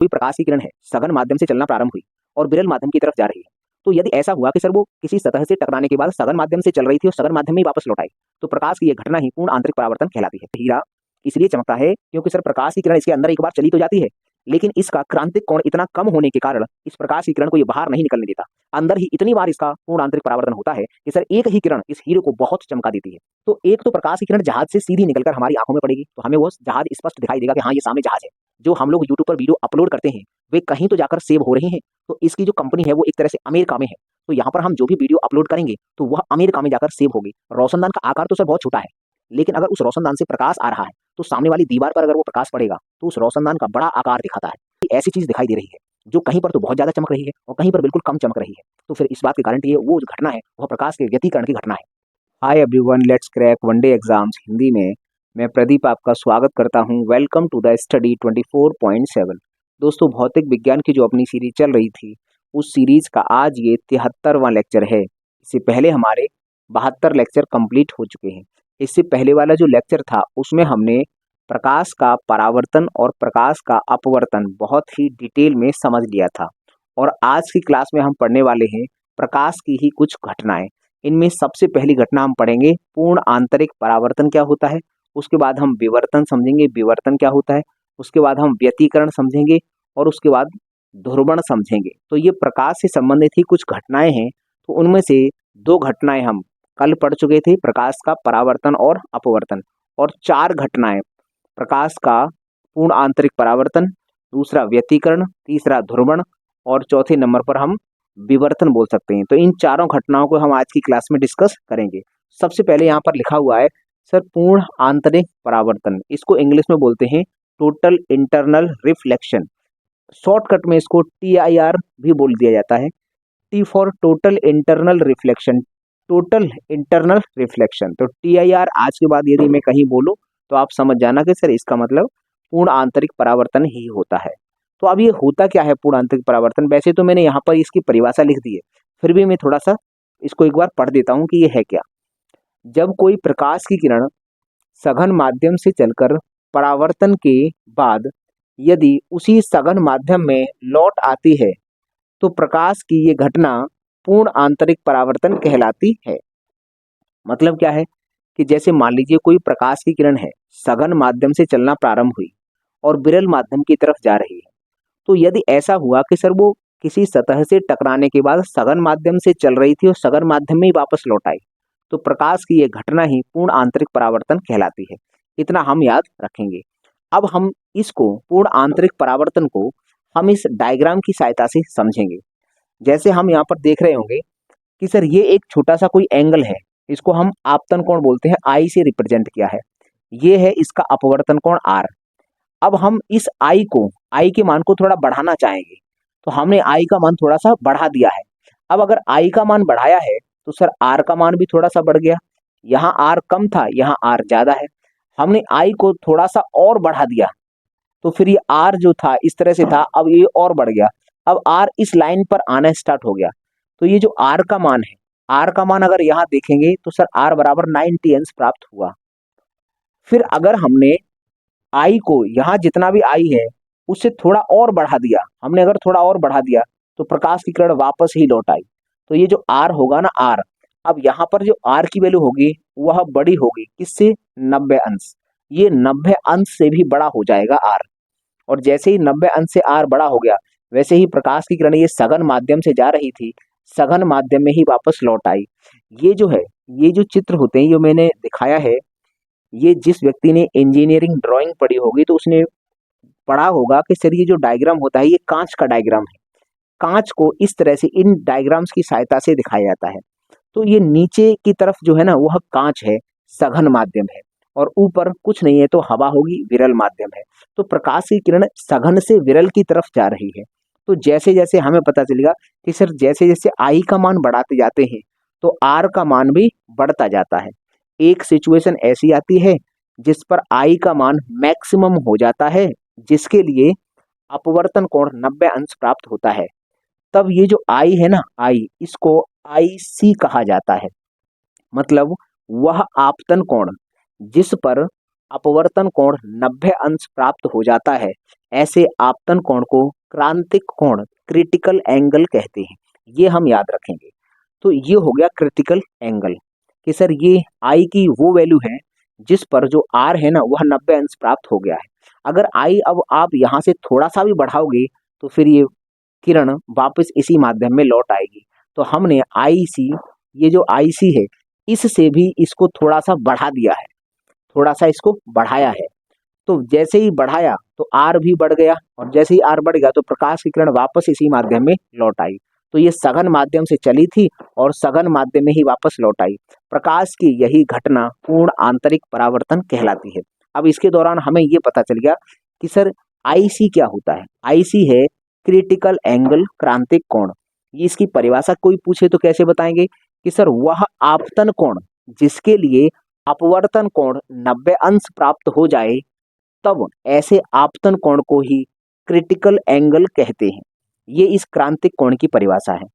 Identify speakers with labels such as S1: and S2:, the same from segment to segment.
S1: कोई प्रकाश की किरण है सघन माध्यम से चलना प्रारंभ हुई और विरल माध्यम की तरफ जा रही है, तो यदि ऐसा हुआ कि सर वो किसी सतह से टकराने के बाद सघन माध्यम से चल रही थी और सघन माध्यम में ही वापस लौट आई, तो प्रकाश की यह घटना ही पूर्ण आंतरिक परावर्तन कहलाती है। हीरा इसलिए चमकता है क्योंकि सर प्रकाश की किरण इसके अंदर एक बार चली तो जाती है, लेकिन इसका क्रांतिक कोण इतना कम होने के कारण इस प्रकाश की किरण को ये बाहर नहीं निकलने देता। अंदर ही इतनी बार इसका पूर्ण आंतरिक परावर्तन होता है कि सर एक ही किरण इस हीरे को बहुत चमका देती है। तो एक तो प्रकाश की किरण जहाज से सीधी निकलकर हमारी आंखों में पड़ेगी, तो हमें वो जहाज स्पष्ट दिखाई देगा कि हाँ ये सामने जहाज है। जो हम लोग यूट्यूब पर वीडियो अपलोड करते हैं वे कहीं तो जाकर सेव हो रही हैं, तो इसकी जो कंपनी है वो एक तरह से अमेरिका में है, तो यहाँ पर हम जो भी वीडियो अपलोड करेंगे तो वह अमेरिका में जाकर सेव होगी। रोशनदान का आकार तो सर बहुत छोटा है, लेकिन अगर उस रोशनदान से प्रकाश आ रहा है तो सामने वाली दीवार पर अगर वो प्रकाश पड़ेगा तो उस रोशनदान का बड़ा आकार दिखाता है। ऐसी चीज दिखाई दे रही है जो कहीं पर तो बहुत ज्यादा चमक रही है और कहीं पर बिल्कुल कम चमक रही है, तो फिर इस बात के कारण ये वो जो घटना है वह प्रकाश के व्यतिकरण की घटना है। Hi everyone, let's crack one day exams Hindi में मैं प्रदीप आपका स्वागत करता हूं। Welcome to the study 24.7। दोस्तों, भौतिक विज्ञान की जो अपनी सीरीज चल रही थी उस सीरीज का आज ये 73वां लेक्चर है। इससे पहले हमारे 72 लेक्चर कंप्लीट हो चुके हैं। इससे पहले वाला जो लेक्चर था उसमें हमने प्रकाश का परावर्तन और प्रकाश का अपवर्तन बहुत ही डिटेल में समझ लिया था, और आज की क्लास में हम पढ़ने वाले हैं प्रकाश की ही कुछ घटनाएं। इनमें सबसे पहली घटना हम पढ़ेंगे पूर्ण आंतरिक परावर्तन क्या होता है, उसके बाद हम विवर्तन समझेंगे, विवर्तन क्या होता है, उसके बाद हम व्यतिकरण समझेंगे और उसके बाद ध्रुवण समझेंगे। तो ये प्रकाश से संबंधित ही कुछ घटनाएं हैं। तो उनमें से दो घटनाएं हम कल पढ़ चुके थे, प्रकाश का परावर्तन और अपवर्तन, और चार घटनाएं प्रकाश का पूर्ण आंतरिक परावर्तन, दूसरा व्यतिकरण, तीसरा ध्रुवण और चौथे नंबर पर हम विवर्तन बोल सकते हैं। तो इन चारों घटनाओं को हम आज की क्लास में डिस्कस करेंगे। सबसे पहले यहाँ पर लिखा हुआ है सर पूर्ण आंतरिक परावर्तन, इसको इंग्लिश में बोलते हैं टोटल इंटरनल रिफ्लेक्शन। शॉर्टकट में इसको TIR भी बोल दिया जाता है, T for total internal reflection, total internal reflection. तो TIR आज के बाद यदि मैं कहीं बोलूं तो आप समझ जाना कि सर इसका मतलब पूर्ण आंतरिक परावर्तन ही होता है। तो अब ये होता क्या है पूर्ण आंतरिक परावर्तन? वैसे तो मैंने यहाँ पर इसकी परिभाषा लिख दी है, फिर भी मैं थोड़ा सा इसको एक बार पढ़ देता हूँ कि ये है क्या। जब कोई प्रकाश की किरण सघन माध्यम से चलकर परावर्तन के बाद यदि उसी सघन माध्यम में लौट आती है तो प्रकाश की ये घटना पूर्ण आंतरिक परावर्तन कहलाती है। मतलब क्या है कि जैसे मान लीजिए कोई प्रकाश की किरण है, सघन माध्यम से चलना प्रारंभ हुई और विरल माध्यम की तरफ जा रही है, तो यदि ऐसा हुआ कि सर वो किसी सतह से टकराने के बाद सघन माध्यम से चल रही थी और सघन माध्यम में ही वापस लौट आई, तो प्रकाश की यह घटना ही पूर्ण आंतरिक परावर्तन कहलाती है। इतना हम याद रखेंगे। अब हम इसको पूर्ण आंतरिक परावर्तन को हम इस डायग्राम की सहायता से समझेंगे। जैसे हम यहाँ पर देख रहे होंगे कि सर ये एक छोटा सा कोई एंगल है, इसको हम आपतन कोण बोलते हैं, आई से रिप्रेजेंट किया है। ये है इसका अपवर्तन कोण R। अब हम इस आई के मान को थोड़ा बढ़ाना चाहेंगे, तो हमने आई का मान थोड़ा सा बढ़ा दिया है। अब अगर आई का मान बढ़ाया है तो सर आर का मान भी थोड़ा सा बढ़ गया। यहाँ आर कम था, यहाँ आर ज्यादा है। हमने आई को थोड़ा सा और बढ़ा दिया, तो फिर ये आर जो था इस तरह से था, अब ये और बढ़ गया। अब आर इस लाइन पर आना स्टार्ट हो गया। तो ये जो आर का मान है, आर का मान अगर यहाँ देखेंगे तो सर आर बराबर 90 अंश प्राप्त हुआ। फिर अगर हमने आई को, यहाँ जितना भी आई है उससे थोड़ा और बढ़ा दिया, हमने अगर थोड़ा और बढ़ा दिया तो प्रकाश की किरण वापस ही लौट आई। तो ये जो आर होगा ना आर, अब यहाँ पर जो आर की वैल्यू होगी वह बड़ी होगी, किससे? 90 अंश। ये 90 अंश से भी बड़ा हो जाएगा आर, और जैसे ही 90 अंश से आर बड़ा हो गया वैसे ही प्रकाश की किरण ये सघन माध्यम से जा रही थी, सघन माध्यम में ही वापस लौट आई। ये जो है, ये जो चित्र होते हैं जो मैंने दिखाया है, ये जिस व्यक्ति ने इंजीनियरिंग ड्राइंग पढ़ी होगी तो उसने पढ़ा होगा कि सर ये जो डायग्राम होता है ये कांच का डायग्राम है। कांच को इस तरह से इन डायग्राम्स की सहायता से दिखाया जाता है। तो ये नीचे की तरफ जो है ना वह कांच है, सघन माध्यम है, और ऊपर कुछ नहीं है तो हवा होगी, विरल माध्यम है। तो प्रकाश की किरण सघन से विरल की तरफ जा रही है। तो जैसे जैसे हमें पता चलेगा कि सर जैसे जैसे आई का मान बढ़ाते जाते हैं तो आर का मान भी बढ़ता जाता है। एक सिचुएशन ऐसी आती है जिस पर आई का मान मैक्सिमम हो जाता है, जिसके लिए अपवर्तन कोण 90 अंश प्राप्त होता है। तब ये जो आई है ना, आई, इसको IC कहा जाता है। मतलब वह आपतन कोण जिस पर अपवर्तन कोण 90 अंश प्राप्त हो जाता है, ऐसे आपतन कोण को क्रांतिक कोण क्रिटिकल एंगल कहते हैं। ये हम याद रखेंगे। तो ये हो गया क्रिटिकल एंगल कि सर ये आई की वो वैल्यू है जिस पर जो आर है ना वह 90 अंश प्राप्त हो गया है। अगर आई अब आप यहाँ से थोड़ा सा भी बढ़ाओगे तो फिर ये किरण वापस इसी माध्यम में लौट आएगी। तो हमने आई सी, ये जो आई सी है, इससे भी इसको थोड़ा सा बढ़ा दिया है, थोड़ा सा इसको बढ़ाया है। तो जैसे ही बढ़ाया तो आर भी बढ़ गया, और जैसे ही आर बढ़ गया तो प्रकाश की किरण वापस इसी माध्यम में लौट आई। तो ये सघन माध्यम से चली थी और सघन माध्यम में ही वापस लौट आई। प्रकाश की यही घटना पूर्ण आंतरिक परावर्तन कहलाती है। अब इसके दौरान हमें ये पता चल गया कि सर आईसी क्या होता है। आईसी है क्रिटिकल एंगल क्रांतिक कोण। ये इसकी परिभाषा कोई पूछे तो कैसे बताएंगे कि सर वह आपतन कोण जिसके लिए अपवर्तन कोण 90 अंश प्राप्त हो जाए, तब ऐसे आपतन कोण को ही क्रिटिकल एंगल कहते हैं। ये इस क्रांतिक कोण की परिभाषा है।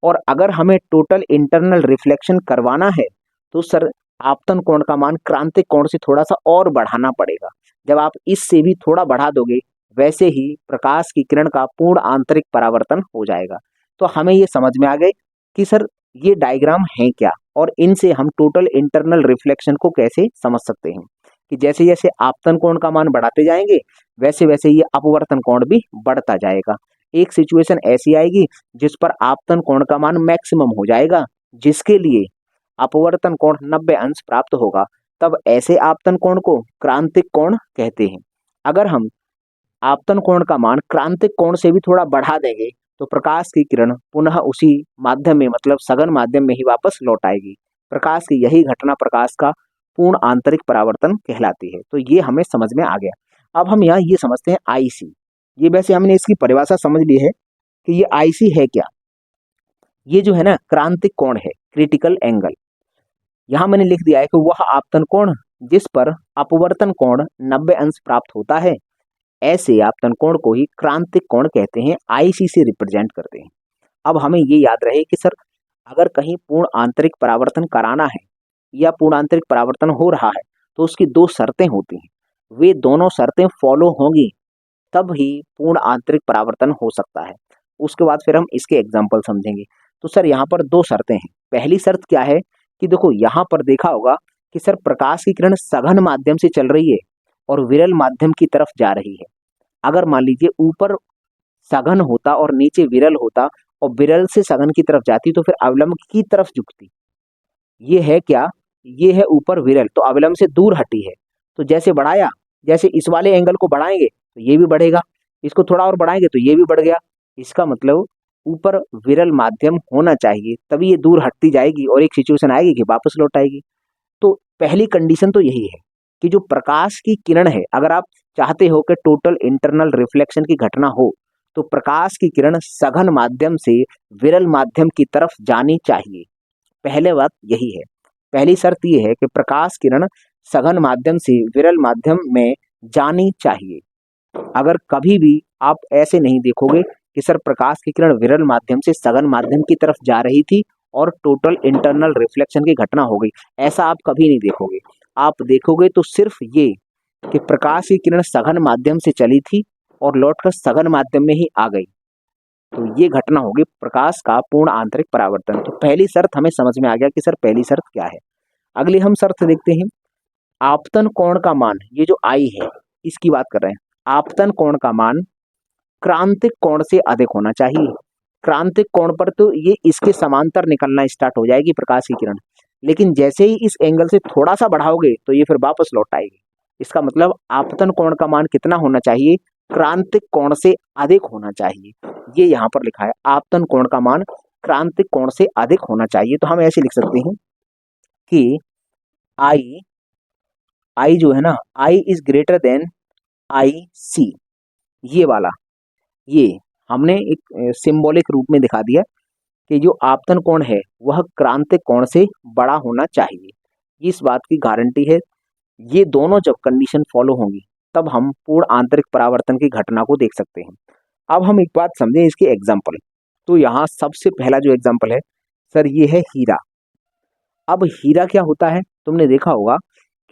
S1: और अगर हमें टोटल इंटरनल रिफ्लेक्शन करवाना है तो सर आपतन कोण का मान क्रांतिक कोण से थोड़ा सा और बढ़ाना पड़ेगा। जब आप इससे भी थोड़ा बढ़ा दोगे वैसे ही प्रकाश की किरण का पूर्ण आंतरिक परावर्तन हो जाएगा। तो हमें ये समझ में आ गए कि सर ये डायग्राम है क्या, और इनसे हम टोटल इंटरनल रिफ्लेक्शन को कैसे समझ सकते हैं कि जैसे जैसे आपतन कोण का मान बढ़ाते जाएंगे वैसे वैसे ये अपवर्तन कोण भी बढ़ता जाएगा। एक सिचुएशन ऐसी आएगी जिस पर आपतन कोण का मान मैक्सिमम हो जाएगा, जिसके लिए अपवर्तन कोण 90 अंश प्राप्त होगा, तब ऐसे आपतन कोण को क्रांतिक कोण कहते हैं। अगर हम आपतन कोण का मान क्रांतिक कोण से भी थोड़ा बढ़ा देंगे तो प्रकाश की किरण पुनः उसी माध्यम में, मतलब सघन माध्यम में ही वापस लौट आएगी। प्रकाश की यही घटना प्रकाश का पूर्ण आंतरिक परावर्तन कहलाती है। तो ये हमें समझ में आ गया। अब हम यहाँ ये समझते हैं आईसी। ये वैसे हमने इसकी परिभाषा समझ ली है कि ये आईसी है क्या। ये जो है ना क्रांतिक कोण है, क्रिटिकल एंगल। यहाँ मैंने लिख दिया है कि वह आपतन कोण जिस पर अपवर्तन कोण 90 अंश प्राप्त होता है, ऐसे आपतन कोण को ही क्रांतिक कोण कहते हैं, आईसी से रिप्रेजेंट करते हैं। अब हमें ये याद रहे कि सर अगर कहीं पूर्ण आंतरिक परावर्तन कराना है या पूर्ण आंतरिक परावर्तन हो रहा है तो उसकी दो शर्तें होती हैं। वे दोनों शर्तें फॉलो होंगी तब ही पूर्ण आंतरिक परावर्तन हो सकता है। उसके बाद फिर हम इसके एग्जाम्पल समझेंगे। तो सर यहाँ पर दो शर्तें हैं। पहली शर्त क्या है कि देखो यहाँ पर देखा होगा कि सर प्रकाश की किरण सघन माध्यम से चल रही है और विरल माध्यम की तरफ जा रही है। अगर मान लीजिए ऊपर सघन होता और नीचे विरल होता और विरल से सघन की तरफ जाती तो फिर अवलंब की तरफ झुकती। ये है क्या, ये है ऊपर विरल तो अवलंब से दूर हटी है। तो जैसे बढ़ाया, जैसे इस वाले एंगल को बढ़ाएंगे तो ये भी बढ़ेगा, इसको थोड़ा और बढ़ाएंगे तो ये भी बढ़ गया। इसका मतलब ऊपर विरल माध्यम होना चाहिए तभी ये दूर हटती जाएगी और एक सिचुएशन आएगी कि वापस लौट आएगी। तो पहली कंडीशन तो यही है कि जो प्रकाश की किरण है, अगर आप चाहते हो कि टोटल इंटरनल रिफ्लेक्शन की घटना हो तो प्रकाश की किरण सघन माध्यम से विरल माध्यम की तरफ जानी चाहिए। पहले बात यही है, पहली शर्त ये है कि प्रकाश किरण सघन माध्यम से विरल माध्यम में जानी चाहिए। अगर कभी भी आप ऐसे नहीं देखोगे कि सर प्रकाश की किरण विरल माध्यम से सघन माध्यम की तरफ जा रही थी और टोटल इंटरनल रिफ्लेक्शन की घटना हो गई, ऐसा आप कभी नहीं देखोगे। आप देखोगे तो सिर्फ ये कि प्रकाश की किरण सघन माध्यम से चली थी और लौटकर सघन माध्यम में ही आ गई। तो ये घटना होगी प्रकाश का पूर्ण आंतरिक परावर्तन। तो पहली शर्त हमें समझ में आ गया कि सर पहली शर्त क्या है। अगली हम शर्त देखते हैं, आपतन कोण का मान, ये जो आई है इसकी बात कर रहे हैं। आपतन कोण का मान क्रांतिक कोण से अधिक होना चाहिए। क्रांतिक कोण पर तो ये इसके समांतर निकलना स्टार्ट हो जाएगी प्रकाश की किरण, लेकिन जैसे ही इस एंगल से थोड़ा सा बढ़ाओगे तो ये फिर वापस लौट आएगी। इसका मतलब आपतन कोण का मान कितना होना चाहिए, क्रांतिक कोण से अधिक होना चाहिए। ये यहाँ पर लिखा है, आपतन कोण का मान क्रांतिक कोण से अधिक होना चाहिए। तो हम ऐसे लिख सकते हैं कि आई जो है ना, I is greater then I सी। ये वाला, ये हमने एक सिंबॉलिक रूप में दिखा दिया कि जो आपतन कोण है वह क्रांतिक कोण से बड़ा होना चाहिए। इस बात की गारंटी है। ये दोनों जब कंडीशन फॉलो होंगी तब हम पूर्ण आंतरिक परावर्तन की घटना को देख सकते हैं। अब हम एक बात समझें इसके एग्जाम्पल। तो यहाँ सबसे पहला जो एग्जाम्पल है सर ये है हीरा। अब हीरा क्या होता है, तुमने देखा होगा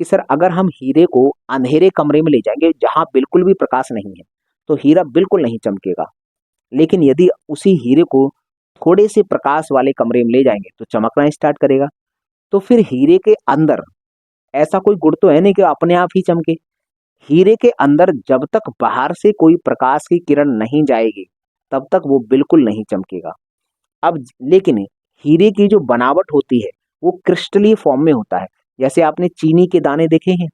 S1: कि सर अगर हम हीरे को अंधेरे कमरे में ले जाएंगे जहां बिल्कुल भी प्रकाश नहीं है तो हीरा बिल्कुल नहीं चमकेगा, लेकिन यदि उसी हीरे को थोड़े से प्रकाश वाले कमरे में ले जाएंगे तो चमकना स्टार्ट करेगा। तो फिर हीरे के अंदर ऐसा कोई गुण तो है नहीं कि अपने आप ही चमके। हीरे के अंदर जब तक बाहर से कोई प्रकाश की किरण नहीं जाएगी तब तक वो बिल्कुल नहीं चमकेगा। अब लेकिन हीरे की जो बनावट होती है वो क्रिस्टलीय फॉर्म में होता है। जैसे आपने चीनी के दाने देखे हैं,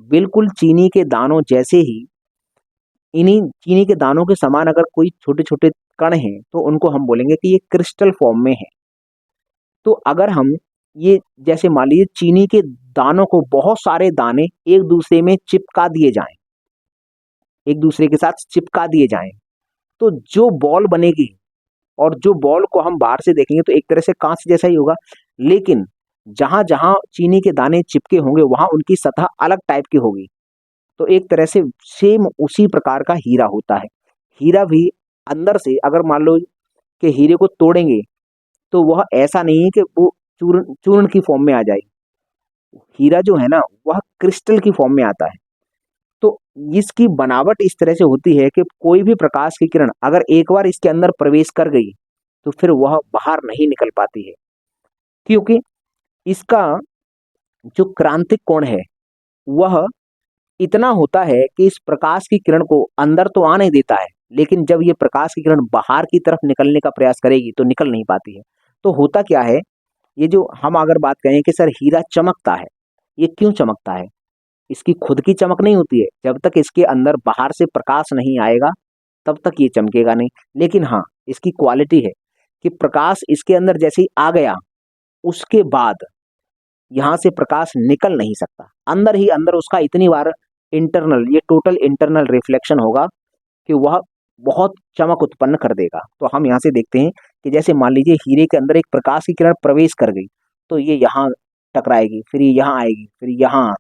S1: बिल्कुल चीनी के दानों जैसे ही, इन्हीं चीनी के दानों के समान अगर कोई छोटे छोटे कण हैं तो उनको हम बोलेंगे कि ये क्रिस्टल फॉर्म में है। तो अगर हम ये जैसे मान लीजिए चीनी के दानों को बहुत सारे दाने एक दूसरे में चिपका दिए जाएं, एक दूसरे के साथ चिपका दिए जाएं, तो जो बॉल बनेगी, और जो बॉल को हम बाहर से देखेंगे तो एक तरह से कांच जैसा ही होगा, लेकिन जहां जहां चीनी के दाने चिपके होंगे वहां उनकी सतह अलग टाइप की होगी। तो एक तरह से सेम उसी प्रकार का हीरा होता है। हीरा भी अंदर से अगर मान लो कि हीरे को तोड़ेंगे तो वह ऐसा नहीं है कि वो चूर्ण चूर्ण की फॉर्म में आ जाए। हीरा जो है ना वह क्रिस्टल की फॉर्म में आता है। तो इसकी बनावट इस तरह से होती है कि कोई भी प्रकाश की किरण अगर एक बार इसके अंदर प्रवेश कर गई तो फिर वह बाहर नहीं निकल पाती है, क्योंकि इसका जो क्रांतिक कोण है वह इतना होता है कि इस प्रकाश की किरण को अंदर तो आने देता है, लेकिन जब ये प्रकाश की किरण बाहर की तरफ निकलने का प्रयास करेगी तो निकल नहीं पाती है। तो होता क्या है, ये जो हम अगर बात करें कि सर हीरा चमकता है, ये क्यों चमकता है? इसकी खुद की चमक नहीं होती है, जब तक इसके अंदर बाहर से प्रकाश नहीं आएगा तब तक ये चमकेगा नहीं। लेकिन हाँ, इसकी क्वालिटी है कि प्रकाश इसके अंदर जैसे ही आ गया उसके बाद यहाँ से प्रकाश निकल नहीं सकता, अंदर ही अंदर उसका इतनी बार इंटरनल, ये टोटल इंटरनल रिफ्लेक्शन होगा कि वह बहुत चमक उत्पन्न कर देगा। तो हम यहाँ से देखते हैं कि जैसे मान लीजिए हीरे के अंदर एक प्रकाश की किरण प्रवेश कर गई तो ये यहाँ टकराएगी, फिर ये यहाँ आएगी, फिर यहाँ,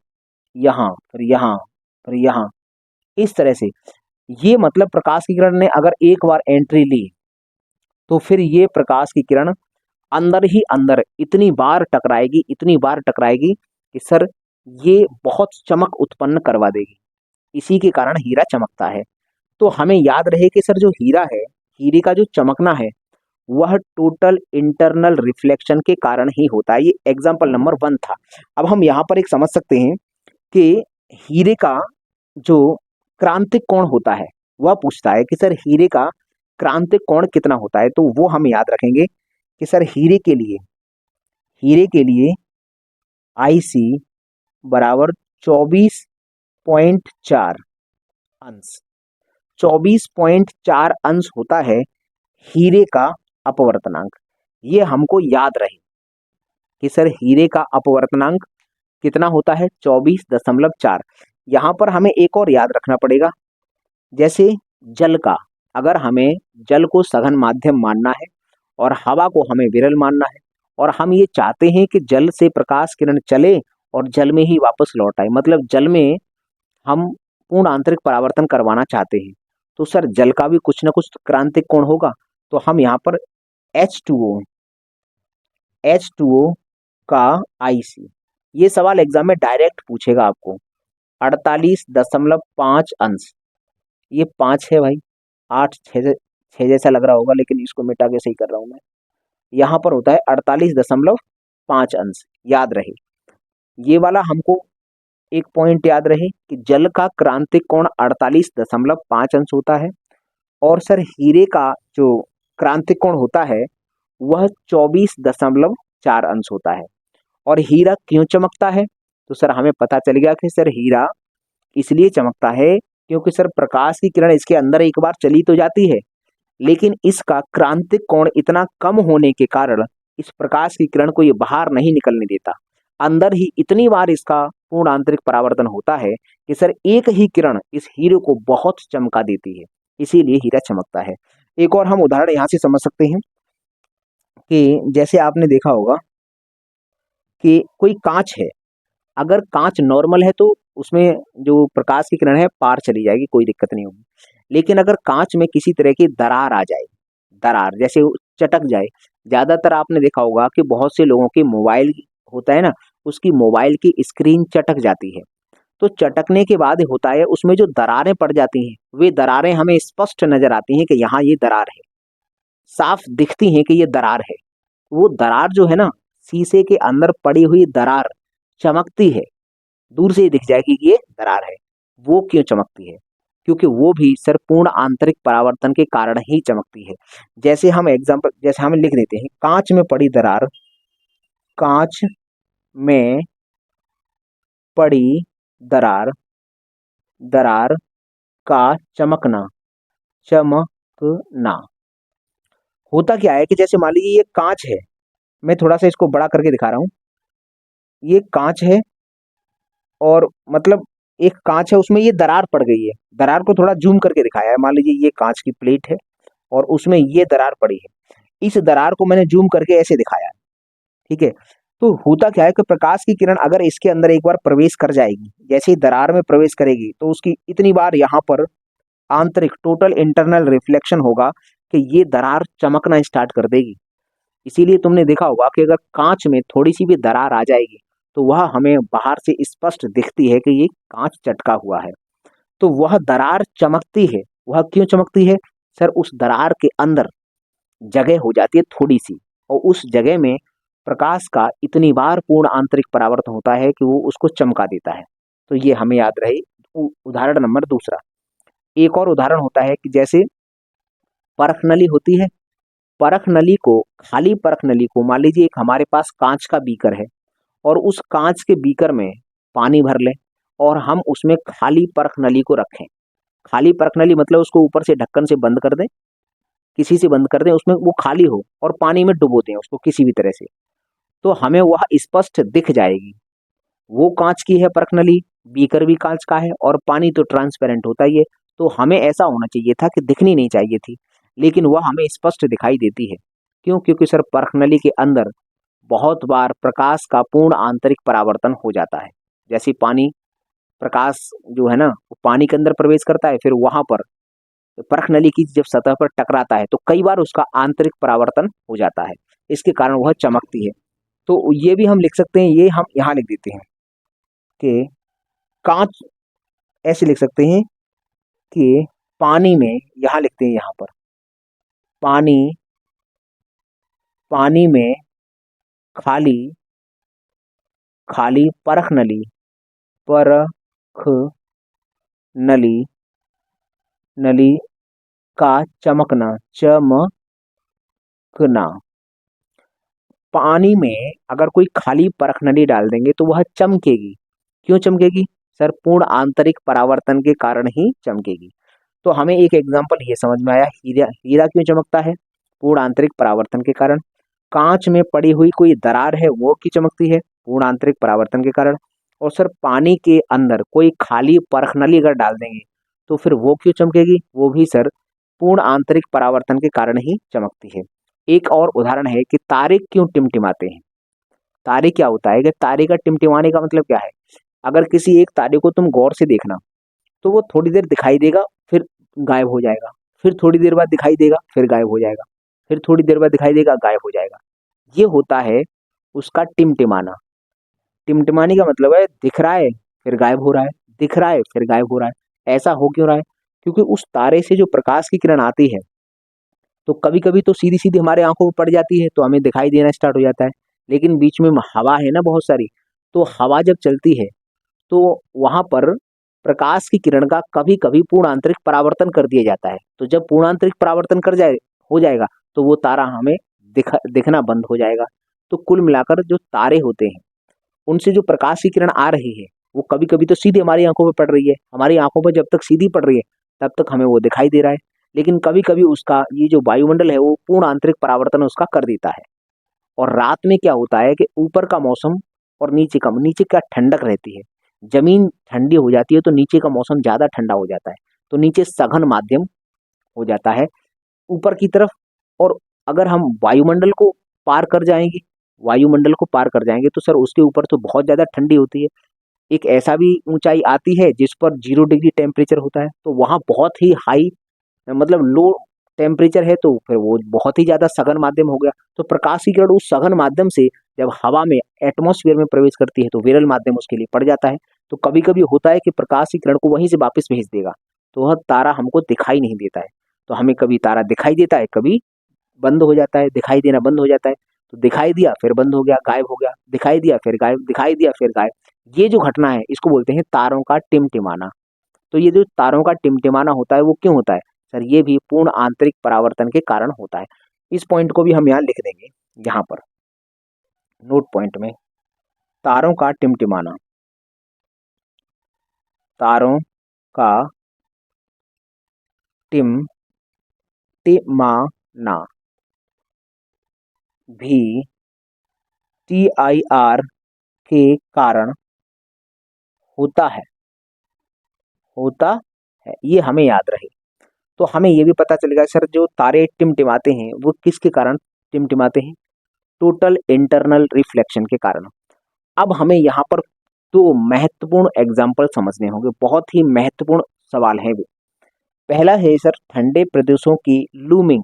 S1: यहाँ, फिर यहाँ, फिर यहाँ, इस तरह से। ये मतलब प्रकाश की किरण ने अगर एक बार एंट्री ली तो फिर ये प्रकाश की किरण अंदर ही अंदर इतनी बार टकराएगी, इतनी बार टकराएगी कि सर ये बहुत चमक उत्पन्न करवा देगी। इसी के कारण हीरा चमकता है। तो हमें याद रहे कि सर जो हीरा है, हीरे का जो चमकना है वह टोटल इंटरनल रिफ्लेक्शन के कारण ही होता है। ये एग्जाम्पल नंबर 1 था। अब हम यहाँ पर एक समझ सकते हैं कि हीरे का जो क्रांतिक कोण होता है वह पूछता है कि सर हीरे का क्रांतिक कोण कितना होता है। तो वो हम याद रखेंगे कि सर हीरे के लिए IC बराबर 24.4 अंश, 24.4 अंश होता है हीरे का अपवर्तनांक। ये हमको याद रहे कि सर हीरे का अपवर्तनांक कितना होता है, 24.4। यहाँ पर हमें एक और याद रखना पड़ेगा, जैसे जल का, अगर हमें जल को सघन माध्यम मानना है और हवा को हमें विरल मानना है, और हम ये चाहते हैं कि जल से प्रकाश किरण चले और जल में ही वापस लौट आए, मतलब जल में हम पूर्ण आंतरिक परावर्तन करवाना चाहते हैं, तो सर जल का भी कुछ ना कुछ क्रांतिक कोण होगा। तो हम यहाँ पर H2O का IC, ये सवाल एग्जाम में डायरेक्ट पूछेगा आपको, 48.5 अंश। ये 5 है भाई, 8 6 जैसा लग रहा होगा लेकिन इसको मिटा के सही कर रहा हूं मैं। यहाँ पर होता है 48.5 अंश, याद रहे। ये वाला हमको एक पॉइंट याद रहे कि जल का क्रांतिक कोण 48.5 अंश होता है, और सर हीरे का जो क्रांतिक कोण होता है वह 24.4 अंश होता है। और हीरा क्यों चमकता है, तो सर हमें पता चल गया कि सर हीरा इसलिए चमकता है क्योंकि सर प्रकाश की किरण इसके अंदर एक बार चली तो जाती है, लेकिन इसका क्रांतिक कोण इतना कम होने के कारण इस प्रकाश की किरण को ये बाहर नहीं निकलने देता। अंदर ही इतनी बार इसका पूर्ण आंतरिक परावर्तन होता है कि सर एक ही किरण इस हीरे को बहुत चमका देती है, इसीलिए हीरा चमकता है। एक और हम उदाहरण यहाँ से समझ सकते हैं कि जैसे आपने देखा होगा कि कोई कांच है, अगर कांच नॉर्मल है तो उसमें जो प्रकाश की किरण है पार चली जाएगी, कोई दिक्कत नहीं होगी। लेकिन अगर कांच में किसी तरह की दरार आ जाए, दरार जैसे चटक जाए, ज्यादातर आपने देखा होगा कि बहुत से लोगों के मोबाइल होता है ना, उसकी मोबाइल की स्क्रीन चटक जाती है। तो चटकने के बाद होता है उसमें जो दरारें पड़ जाती हैं, वे दरारें हमें स्पष्ट नजर आती हैं कि यहाँ ये दरार है, साफ दिखती हैं कि ये दरार है। वो दरार जो है ना, शीशे के अंदर पड़ी हुई दरार चमकती है, दूर से ही दिख जाएगी कि ये दरार है। वो क्यों चमकती है? क्योंकि वो भी सर पूर्ण आंतरिक परावर्तन के कारण ही चमकती है। जैसे हम लिख देते हैं, कांच में पड़ी दरार, कांच में पड़ी दरार, दरार का चमकना, चमकना। होता क्या है कि जैसे मान लीजिए ये कांच है, मैं थोड़ा सा इसको बड़ा करके दिखा रहा हूँ। ये कांच है और मतलब एक कांच है, उसमें ये दरार पड़ गई है। दरार को थोड़ा जूम करके दिखाया है। मान लीजिए ये कांच की प्लेट है और उसमें ये दरार पड़ी है। इस दरार को मैंने जूम करके ऐसे दिखाया है, ठीक है। तो होता क्या है कि प्रकाश की किरण अगर इसके अंदर एक बार प्रवेश कर जाएगी, जैसे ही दरार में प्रवेश करेगी, तो उसकी इतनी बार यहाँ पर आंतरिक टोटल इंटरनल रिफ्लेक्शन होगा कि ये दरार चमकना स्टार्ट कर देगी। इसीलिए तुमने देखा होगा कि अगर कांच में थोड़ी सी भी दरार आ जाएगी तो वह हमें बाहर से स्पष्ट दिखती है कि ये कांच चटका हुआ है। तो वह दरार चमकती है। वह क्यों चमकती है? सर उस दरार के अंदर जगह हो जाती है थोड़ी सी, और उस जगह में प्रकाश का इतनी बार पूर्ण आंतरिक परावर्तन होता है कि वो उसको चमका देता है। तो ये हमें याद रहे। उदाहरण नंबर दूसरा, एक और उदाहरण होता है कि जैसे परख नली होती है। परख नली को, खाली परख नली को मान लीजिए एक हमारे पास कांच का बीकर है और उस कांच के बीकर में पानी भर लें और हम उसमें खाली परख नली को रखें। खाली परख नली मतलब उसको ऊपर से ढक्कन से बंद कर दें, किसी से बंद कर दें, उसमें वो खाली हो और पानी में डुबो दें उसको किसी भी तरह से, तो हमें वह स्पष्ट दिख जाएगी। वो कांच की है परख नली, बीकर भी कांच का है और पानी तो ट्रांसपेरेंट होता ही है। तो हमें ऐसा होना चाहिए था कि दिखनी नहीं चाहिए थी, लेकिन वह हमें स्पष्ट दिखाई देती है। क्यों? क्योंकि सर परख नली के अंदर बहुत बार प्रकाश का पूर्ण आंतरिक परावर्तन हो जाता है। जैसे पानी, प्रकाश जो है ना वो पानी के अंदर प्रवेश करता है, फिर वहां पर परख नली की जब सतह पर टकराता है तो कई बार उसका आंतरिक परावर्तन हो जाता है, इसके कारण वह चमकती है। तो ये भी हम लिख सकते हैं, ये हम यहाँ लिख देते हैं कि कांच, ऐसे लिख सकते हैं कि पानी में, यहाँ लिखते हैं यहाँ पर पानी, पानी में खाली, खाली परख नली, परख नली, नली का चमकना, चमकना। पानी में अगर कोई खाली परख नली डाल देंगे तो वह चमकेगी। क्यों चमकेगी? सर पूर्ण आंतरिक परावर्तन के कारण ही चमकेगी। तो हमें एक एग्जांपल ये समझ में आया, हीरा, हीरा क्यों चमकता है? पूर्ण आंतरिक परावर्तन के कारण। कांच में पड़ी हुई कोई दरार है वो क्यों चमकती है? पूर्ण आंतरिक परावर्तन के कारण। और सर पानी के अंदर कोई खाली परख नली अगर डाल देंगे तो फिर वो क्यों चमकेगी? वो भी सर पूर्ण आंतरिक परावर्तन के कारण ही चमकती है। एक और उदाहरण है कि तारे क्यों टिमटिमाते हैं। तारे क्या होता है कि तारे का टिमटिमाने का मतलब क्या है? अगर किसी एक तारे को तुम गौर से देखना तो वो थोड़ी देर दिखाई देगा, फिर गायब हो जाएगा, फिर थोड़ी देर बाद दिखाई देगा, फिर गायब हो जाएगा, फिर थोड़ी देर बाद दिखाई देगा, गायब हो जाएगा। ये होता है उसका टिमटिमाना। टिमटिमाने का मतलब है दिख रहा है फिर गायब हो रहा है, दिख रहा है फिर गायब हो रहा है। ऐसा हो क्यों रहा है? क्योंकि उस तारे से जो प्रकाश की किरण आती है तो कभी कभी तो सीधी सीधी हमारे आंखों पर पड़ जाती है तो हमें दिखाई देना स्टार्ट हो जाता है, लेकिन बीच में हवा है ना बहुत सारी, तो हवा जब चलती है तो वहां पर प्रकाश की किरण का कभी कभी पूर्ण आंतरिक परावर्तन कर दिया जाता है। तो जब पूर्ण आंतरिक परावर्तन कर जाए हो जाएगा तो वो तारा हमें दिखना बंद हो जाएगा। तो कुल मिलाकर जो तारे होते हैं उनसे जो प्रकाश की किरण आ रही है वो कभी कभी तो सीधे हमारी आंखों पर पड़ रही है, हमारी आंखों पर जब तक सीधी पड़ रही है तब तक हमें वो दिखाई दे रहा है, लेकिन कभी कभी उसका ये जो वायुमंडल है वो पूर्ण आंतरिक परावर्तन उसका कर देता है। और रात में क्या होता है कि ऊपर का मौसम और नीचे का ठंडक रहती है, जमीन ठंडी हो जाती है तो नीचे का मौसम ज्यादा ठंडा हो जाता है, तो नीचे सघन माध्यम हो जाता है ऊपर की तरफ। और अगर हम वायुमंडल को पार कर जाएंगे, वायुमंडल को पार कर जाएंगे तो सर उसके ऊपर तो बहुत ज्यादा ठंडी होती है। एक ऐसा भी ऊंचाई आती है जिस पर 0 डिग्री टेम्परेचर होता है, तो वहां बहुत ही हाई मतलब लो टेम्परेचर है, तो फिर वो बहुत ही ज्यादा सघन माध्यम हो गया। तो प्रकाश की किरण उस सघन माध्यम से जब हवा में एटमॉस्फेयर में प्रवेश करती है तो विरल माध्यम उसके लिए पड़ जाता है। तो कभी कभी होता है कि प्रकाश की किरण को वहीं से वापस भेज देगा, तो वह तारा हमको दिखाई नहीं देता है। तो हमें कभी तारा दिखाई देता है, कभी बंद हो जाता है, दिखाई देना बंद हो जाता है। तो दिखाई दिया फिर बंद हो गया, गायब हो गया, दिखाई दिया फिर गायब, दिखाई दिया फिर गायब। ये जो घटना है इसको बोलते हैं तारों का टिमटिमाना। तो ये जो तारों का टिमटिमाना होता है वो क्यों होता है सर? ये भी पूर्ण आंतरिक परावर्तन के कारण होता है। इस पॉइंट को भी हम यहाँ लिख देंगे, यहाँ पर नोट पॉइंट में, तारों का टिमटिमाना। तारों का टिमटिमाना भी TIR के कारण होता है, होता है, ये हमें याद रहे। तो हमें ये भी पता चलेगा सर जो तारे टिमटिमाते हैं वो किसके कारण टिमटिमाते हैं? टोटल इंटरनल रिफ्लेक्शन के कारण। अब हमें यहाँ पर दो महत्वपूर्ण एग्जाम्पल समझने होंगे, बहुत ही महत्वपूर्ण सवाल है वे। पहला है सर ठंडे प्रदेशों की लूमिंग।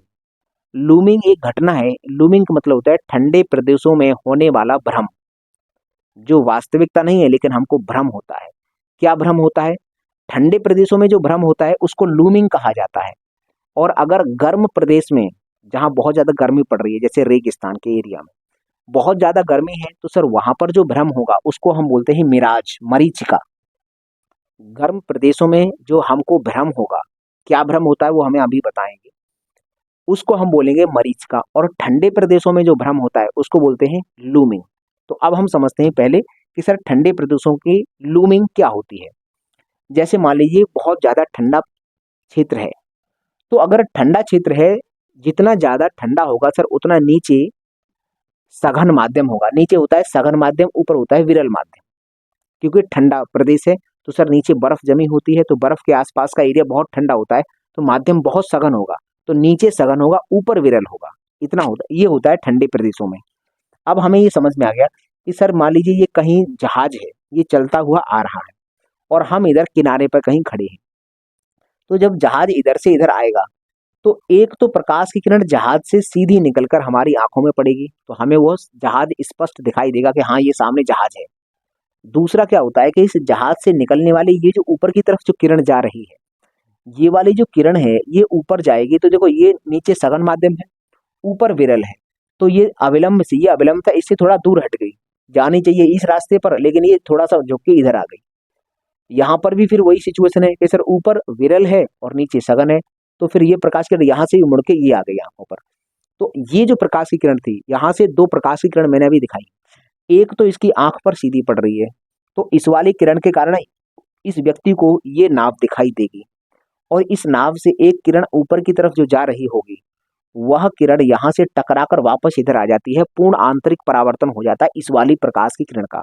S1: लूमिंग एक घटना है, लूमिंग का मतलब होता है ठंडे प्रदेशों में होने वाला भ्रम, जो वास्तविकता नहीं है लेकिन हमको भ्रम होता है। क्या भ्रम होता है? ठंडे प्रदेशों में जो भ्रम होता है उसको लूमिंग कहा जाता है। और अगर गर्म प्रदेश में, जहां बहुत ज्यादा गर्मी पड़ रही है, जैसे रेगिस्तान के एरिया में बहुत ज्यादा गर्मी है, तो सर वहां पर जो भ्रम होगा उसको हम बोलते हैं मिराज, मरीचिका। गर्म प्रदेशों में जो हमको भ्रम होगा, क्या भ्रम होता है वो हमें अभी बताएंगे, उसको हम बोलेंगे मरीचिका। और ठंडे प्रदेशों में जो भ्रम होता है उसको बोलते हैं लूमिंग। तो अब हम समझते हैं पहले कि सर ठंडे प्रदेशों की लूमिंग क्या होती है। जैसे मान लीजिए बहुत ज्यादा ठंडा क्षेत्र है, तो अगर ठंडा क्षेत्र है, जितना ज्यादा ठंडा होगा सर उतना नीचे सघन माध्यम होगा। नीचे होता है सघन माध्यम, ऊपर होता है विरल माध्यम। क्योंकि ठंडा प्रदेश है तो सर नीचे बर्फ जमी होती है, तो बर्फ के आसपास का एरिया बहुत ठंडा होता है, तो माध्यम बहुत सघन होगा। तो नीचे सघन होगा, ऊपर विरल होगा, इतना होता है। ये होता है ठंडे प्रदेशों में। अब हमें ये समझ में आ गया कि सर मान लीजिए ये कहीं जहाज है, ये चलता हुआ आ रहा है और हम इधर किनारे पर कहीं खड़े हैं। तो जब जहाज इधर से इधर आएगा तो एक तो प्रकाश की किरण जहाज से सीधी निकलकर हमारी आंखों में पड़ेगी, तो हमें वो जहाज स्पष्ट दिखाई देगा कि हाँ ये सामने जहाज है। दूसरा क्या होता है कि इस जहाज से निकलने वाली ये जो ऊपर की तरफ जो किरण जा रही है, ये वाली जो किरण है ये ऊपर जाएगी, तो देखो ये नीचे सघन माध्यम है, ऊपर विरल है, तो ये अविलंब से, ये अविलंब था, इससे थोड़ा दूर हट गई। जानी चाहिए इस रास्ते पर, लेकिन ये थोड़ा सा झुक के इधर आ गई। यहाँ पर भी फिर वही सिचुएशन है कि सर ऊपर विरल है और नीचे सघन है, तो फिर ये प्रकाश किरण यहाँ से मुड़ के ये आ गई आंखों पर। तो ये जो प्रकाश की किरण थी, यहाँ से दो प्रकाश की किरण मैंने अभी दिखाई, एक तो इसकी आंख पर सीधी पड़ रही है, तो इस वाली किरण के कारण इस व्यक्ति को ये नाव दिखाई देगी, और इस नाव से एक किरण ऊपर की तरफ जो जा रही होगी, वह किरण यहाँ से टकराकर वापस इधर आ जाती है। पूर्ण आंतरिक परावर्तन हो जाता है इस वाली प्रकाश की किरण का,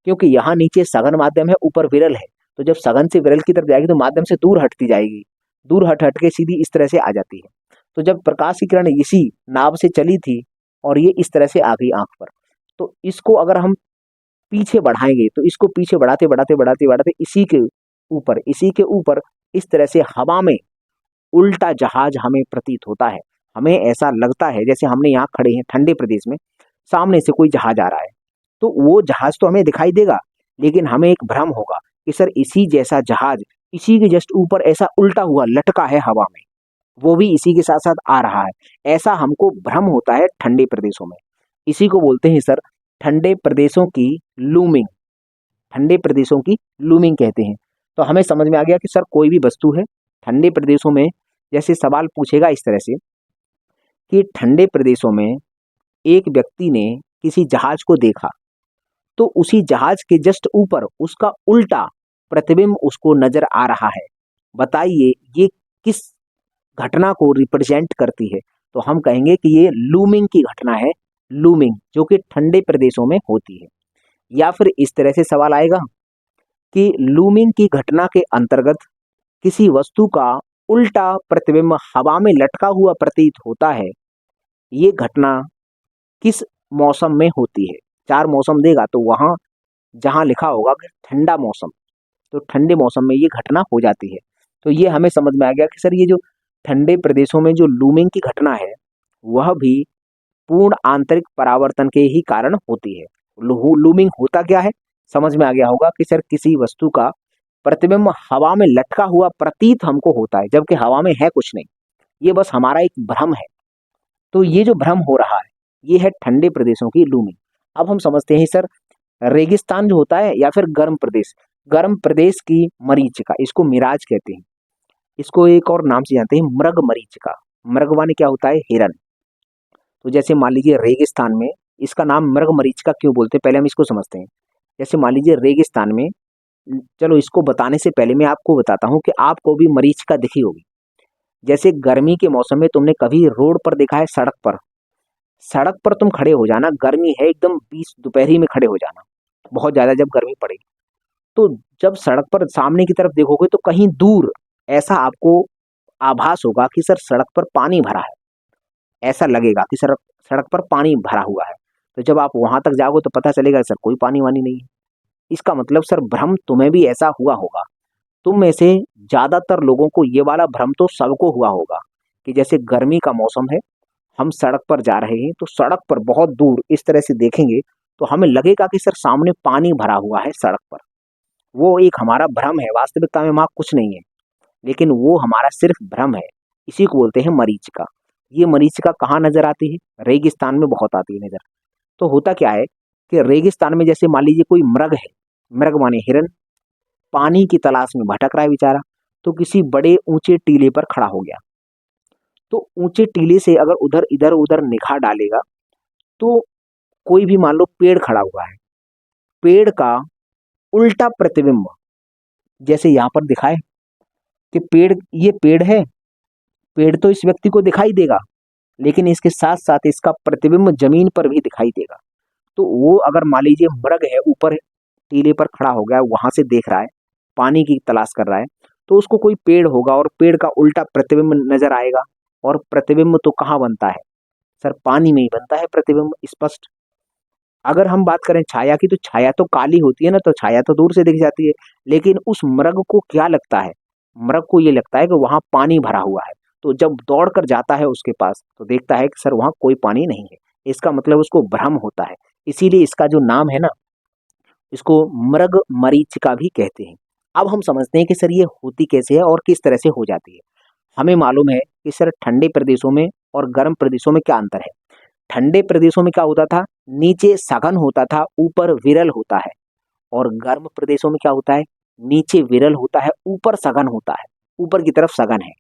S1: क्योंकि यहाँ नीचे सघन माध्यम है, ऊपर विरल है। तो जब सघन से विरल की तरफ जाएगी तो माध्यम से दूर हटती जाएगी, दूर हट हट के सीधी इस तरह से आ जाती है। तो जब प्रकाश की किरण इसी नाव से चली थी और ये इस तरह से आ गई आंख पर, तो इसको अगर हम पीछे बढ़ाएंगे, तो इसको पीछे बढ़ाते बढ़ाते बढ़ाते बढ़ाते इसी के ऊपर इस तरह से हवा में उल्टा जहाज हमें प्रतीत होता है। हमें ऐसा लगता है जैसे हमने यहाँ खड़े हैं ठंडे प्रदेश में, सामने से कोई जहाज आ रहा है, तो वो जहाज तो हमें दिखाई देगा, लेकिन हमें एक भ्रम होगा कि सर इसी जैसा जहाज इसी के जस्ट ऊपर ऐसा उल्टा हुआ लटका है हवा में, वो भी इसी के साथ साथ आ रहा है। ऐसा हमको भ्रम होता है ठंडे प्रदेशों में। इसी को बोलते हैं सर ठंडे प्रदेशों की लूमिंग। ठंडे प्रदेशों की लूमिंग कहते हैं। तो हमें समझ में आ गया कि सर कोई भी वस्तु है ठंडे प्रदेशों में, जैसे सवाल पूछेगा इस तरह से कि ठंडे प्रदेशों में एक व्यक्ति ने किसी जहाज को देखा, तो उसी जहाज के जस्ट ऊपर उसका उल्टा प्रतिबिंब उसको नजर आ रहा है। बताइए ये किस घटना को रिप्रेजेंट करती है? तो हम कहेंगे कि ये लूमिंग की घटना है, लूमिंग, जो कि ठंडे प्रदेशों में होती है। या फिर इस तरह से सवाल आएगा कि लूमिंग की घटना के अंतर्गत किसी वस्तु का उल्टा प्रतिबिंब हवा में लटका हुआ प्रतीत होता है। ये घटना किस मौसम में होती है? चार मौसम देगा, तो वहां जहां लिखा होगा कि ठंडा मौसम, तो ठंडे मौसम में ये घटना हो जाती है। तो ये हमें समझ में आ गया कि सर ये जो ठंडे प्रदेशों में जो लूमिंग की घटना है, वह भी पूर्ण आंतरिक परावर्तन के ही कारण होती है। लूमिंग होता क्या है, समझ में आ गया होगा कि सर किसी वस्तु का प्रतिबिंब हवा में लटका हुआ प्रतीत हमको होता है, जबकि हवा में है कुछ नहीं, ये बस हमारा एक भ्रम है। तो ये जो भ्रम हो रहा है ये है ठंडे प्रदेशों की लूमिंग। अब हम समझते हैं सर रेगिस्तान जो होता है या फिर गर्म प्रदेश की मरीचिका, इसको मिराज कहते हैं। इसको एक और नाम से जानते हैं मृग मरीचिका। मृग माने क्या होता है, हिरन। तो जैसे मान लीजिए रेगिस्तान में इसका नाम मृग मरीचिका क्यों बोलते हैं, पहले हम इसको समझते हैं। जैसे मान लीजिए रेगिस्तान में, चलो इसको बताने से पहले मैं आपको बताता हूँ कि आपको भी मरीचिका दिखी होगी। जैसे गर्मी के मौसम में तुमने कभी रोड पर देखा है, सड़क पर तुम खड़े हो जाना, गर्मी है एकदम, 20 दोपहरी में खड़े हो जाना, बहुत ज्यादा जब गर्मी पड़े, तो जब सड़क पर सामने की तरफ देखोगे तो कहीं दूर ऐसा आपको आभास होगा कि सर सड़क पर पानी भरा है, ऐसा लगेगा कि सड़क सड़क पर पानी भरा हुआ है। तो जब आप वहां तक जाओगे तो पता चलेगा सर कोई पानी वानी नहीं है। इसका मतलब सर भ्रम तुम्हें भी ऐसा हुआ होगा। तुम में से ज्यादातर लोगों को ये वाला भ्रम तो सबको हुआ होगा कि जैसे गर्मी का मौसम है, हम सड़क पर जा रहे हैं, तो सड़क पर बहुत दूर इस तरह से देखेंगे तो हमें लगेगा कि सर सामने पानी भरा हुआ है सड़क पर। वो एक हमारा भ्रम है, वास्तविकता में वहां कुछ नहीं है, लेकिन वो हमारा सिर्फ भ्रम है। इसी को बोलते हैं मरीचिका। ये मरीचिका कहाँ नजर आती है, रेगिस्तान में बहुत आती है नजर। तो होता क्या है कि रेगिस्तान में जैसे मान लीजिए कोई मृग है, मृग माने हिरन, पानी की तलाश में भटक रहा है बेचारा, तो किसी बड़े ऊंचे टीले पर खड़ा हो गया। तो ऊंचे टीले से अगर उधर इधर उधर निगाह डालेगा तो कोई भी मान लो पेड़ खड़ा हुआ है, पेड़ का उल्टा प्रतिबिंब, जैसे यहाँ पर दिखाए कि ये पेड़ है, पेड़ तो इस व्यक्ति को दिखाई देगा, लेकिन इसके साथ साथ इसका प्रतिबिंब जमीन पर भी दिखाई देगा। तो वो अगर मान लीजिए मृग है, ऊपर टीले पर खड़ा हो गया, वहां से देख रहा है, पानी की तलाश कर रहा है, तो उसको कोई पेड़ होगा और पेड़ का उल्टा प्रतिबिंब नजर आएगा। और प्रतिबिंब तो कहाँ बनता है सर, पानी में ही बनता है प्रतिबिंब स्पष्ट। अगर हम बात करें छाया की, तो छाया तो काली होती है ना, तो छाया तो दूर से दिख जाती है, लेकिन उस मृग को क्या लगता है, मृग को ये लगता है कि वहां पानी भरा हुआ है। तो जब दौड़ कर जाता है उसके पास तो देखता है कि सर वहां कोई पानी नहीं है। इसका मतलब उसको भ्रम होता है, इसीलिए इसका जो नाम है ना, इसको मृग मरीचिका भी कहते हैं। अब हम समझते हैं कि सर ये होती कैसे है और किस तरह से हो जाती है। हमें मालूम है कि सर ठंडे प्रदेशों में और गर्म प्रदेशों में क्या अंतर है। ठंडे प्रदेशों में क्या होता था, नीचे सघन होता था, ऊपर विरल होता है। और गर्म प्रदेशों में क्या होता है, नीचे विरल होता है, ऊपर सघन होता है, ऊपर की तरफ सघन है।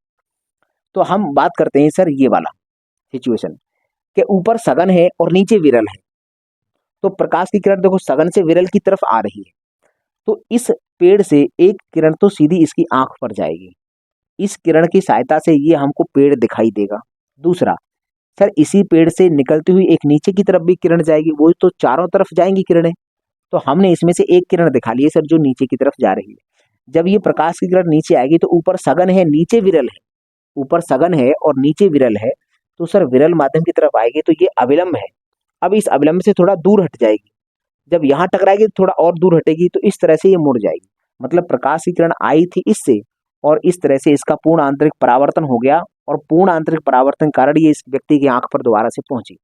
S1: तो हम बात करते हैं सर ये वाला सिचुएशन कि ऊपर सघन है और नीचे विरल है। तो प्रकाश की किरण देखो सघन से विरल की तरफ आ रही है, तो इस पेड़ से एक किरण तो सीधी इसकी आंख पर जाएगी, इस किरण की सहायता से ये हमको पेड़ दिखाई देगा। दूसरा सर इसी पेड़ से निकलती हुई एक नीचे की तरफ भी किरण जाएगी, वो तो चारों तरफ जाएंगी किरणें, तो हमने इसमें से एक किरण दिखा ली है सर जो नीचे की तरफ जा रही है। जब ये प्रकाश की किरण नीचे आएगी तो ऊपर सघन है नीचे विरल है, ऊपर सघन है और नीचे विरल है, तो सर विरल माध्यम की तरफ आएगी तो ये अविलंब है। अब इस अविलंब से थोड़ा दूर हट जाएगी, जब यहाँ टकराएगी तो थोड़ा और दूर हटेगी, तो इस तरह से ये मुड़ जाएगी। मतलब प्रकाश की किरण आई थी इससे, और इस तरह से इसका पूर्ण आंतरिक परावर्तन हो गया, और पूर्ण आंतरिक परावर्तन कारण ये इस व्यक्ति की आंख पर दोबारा से पहुंची।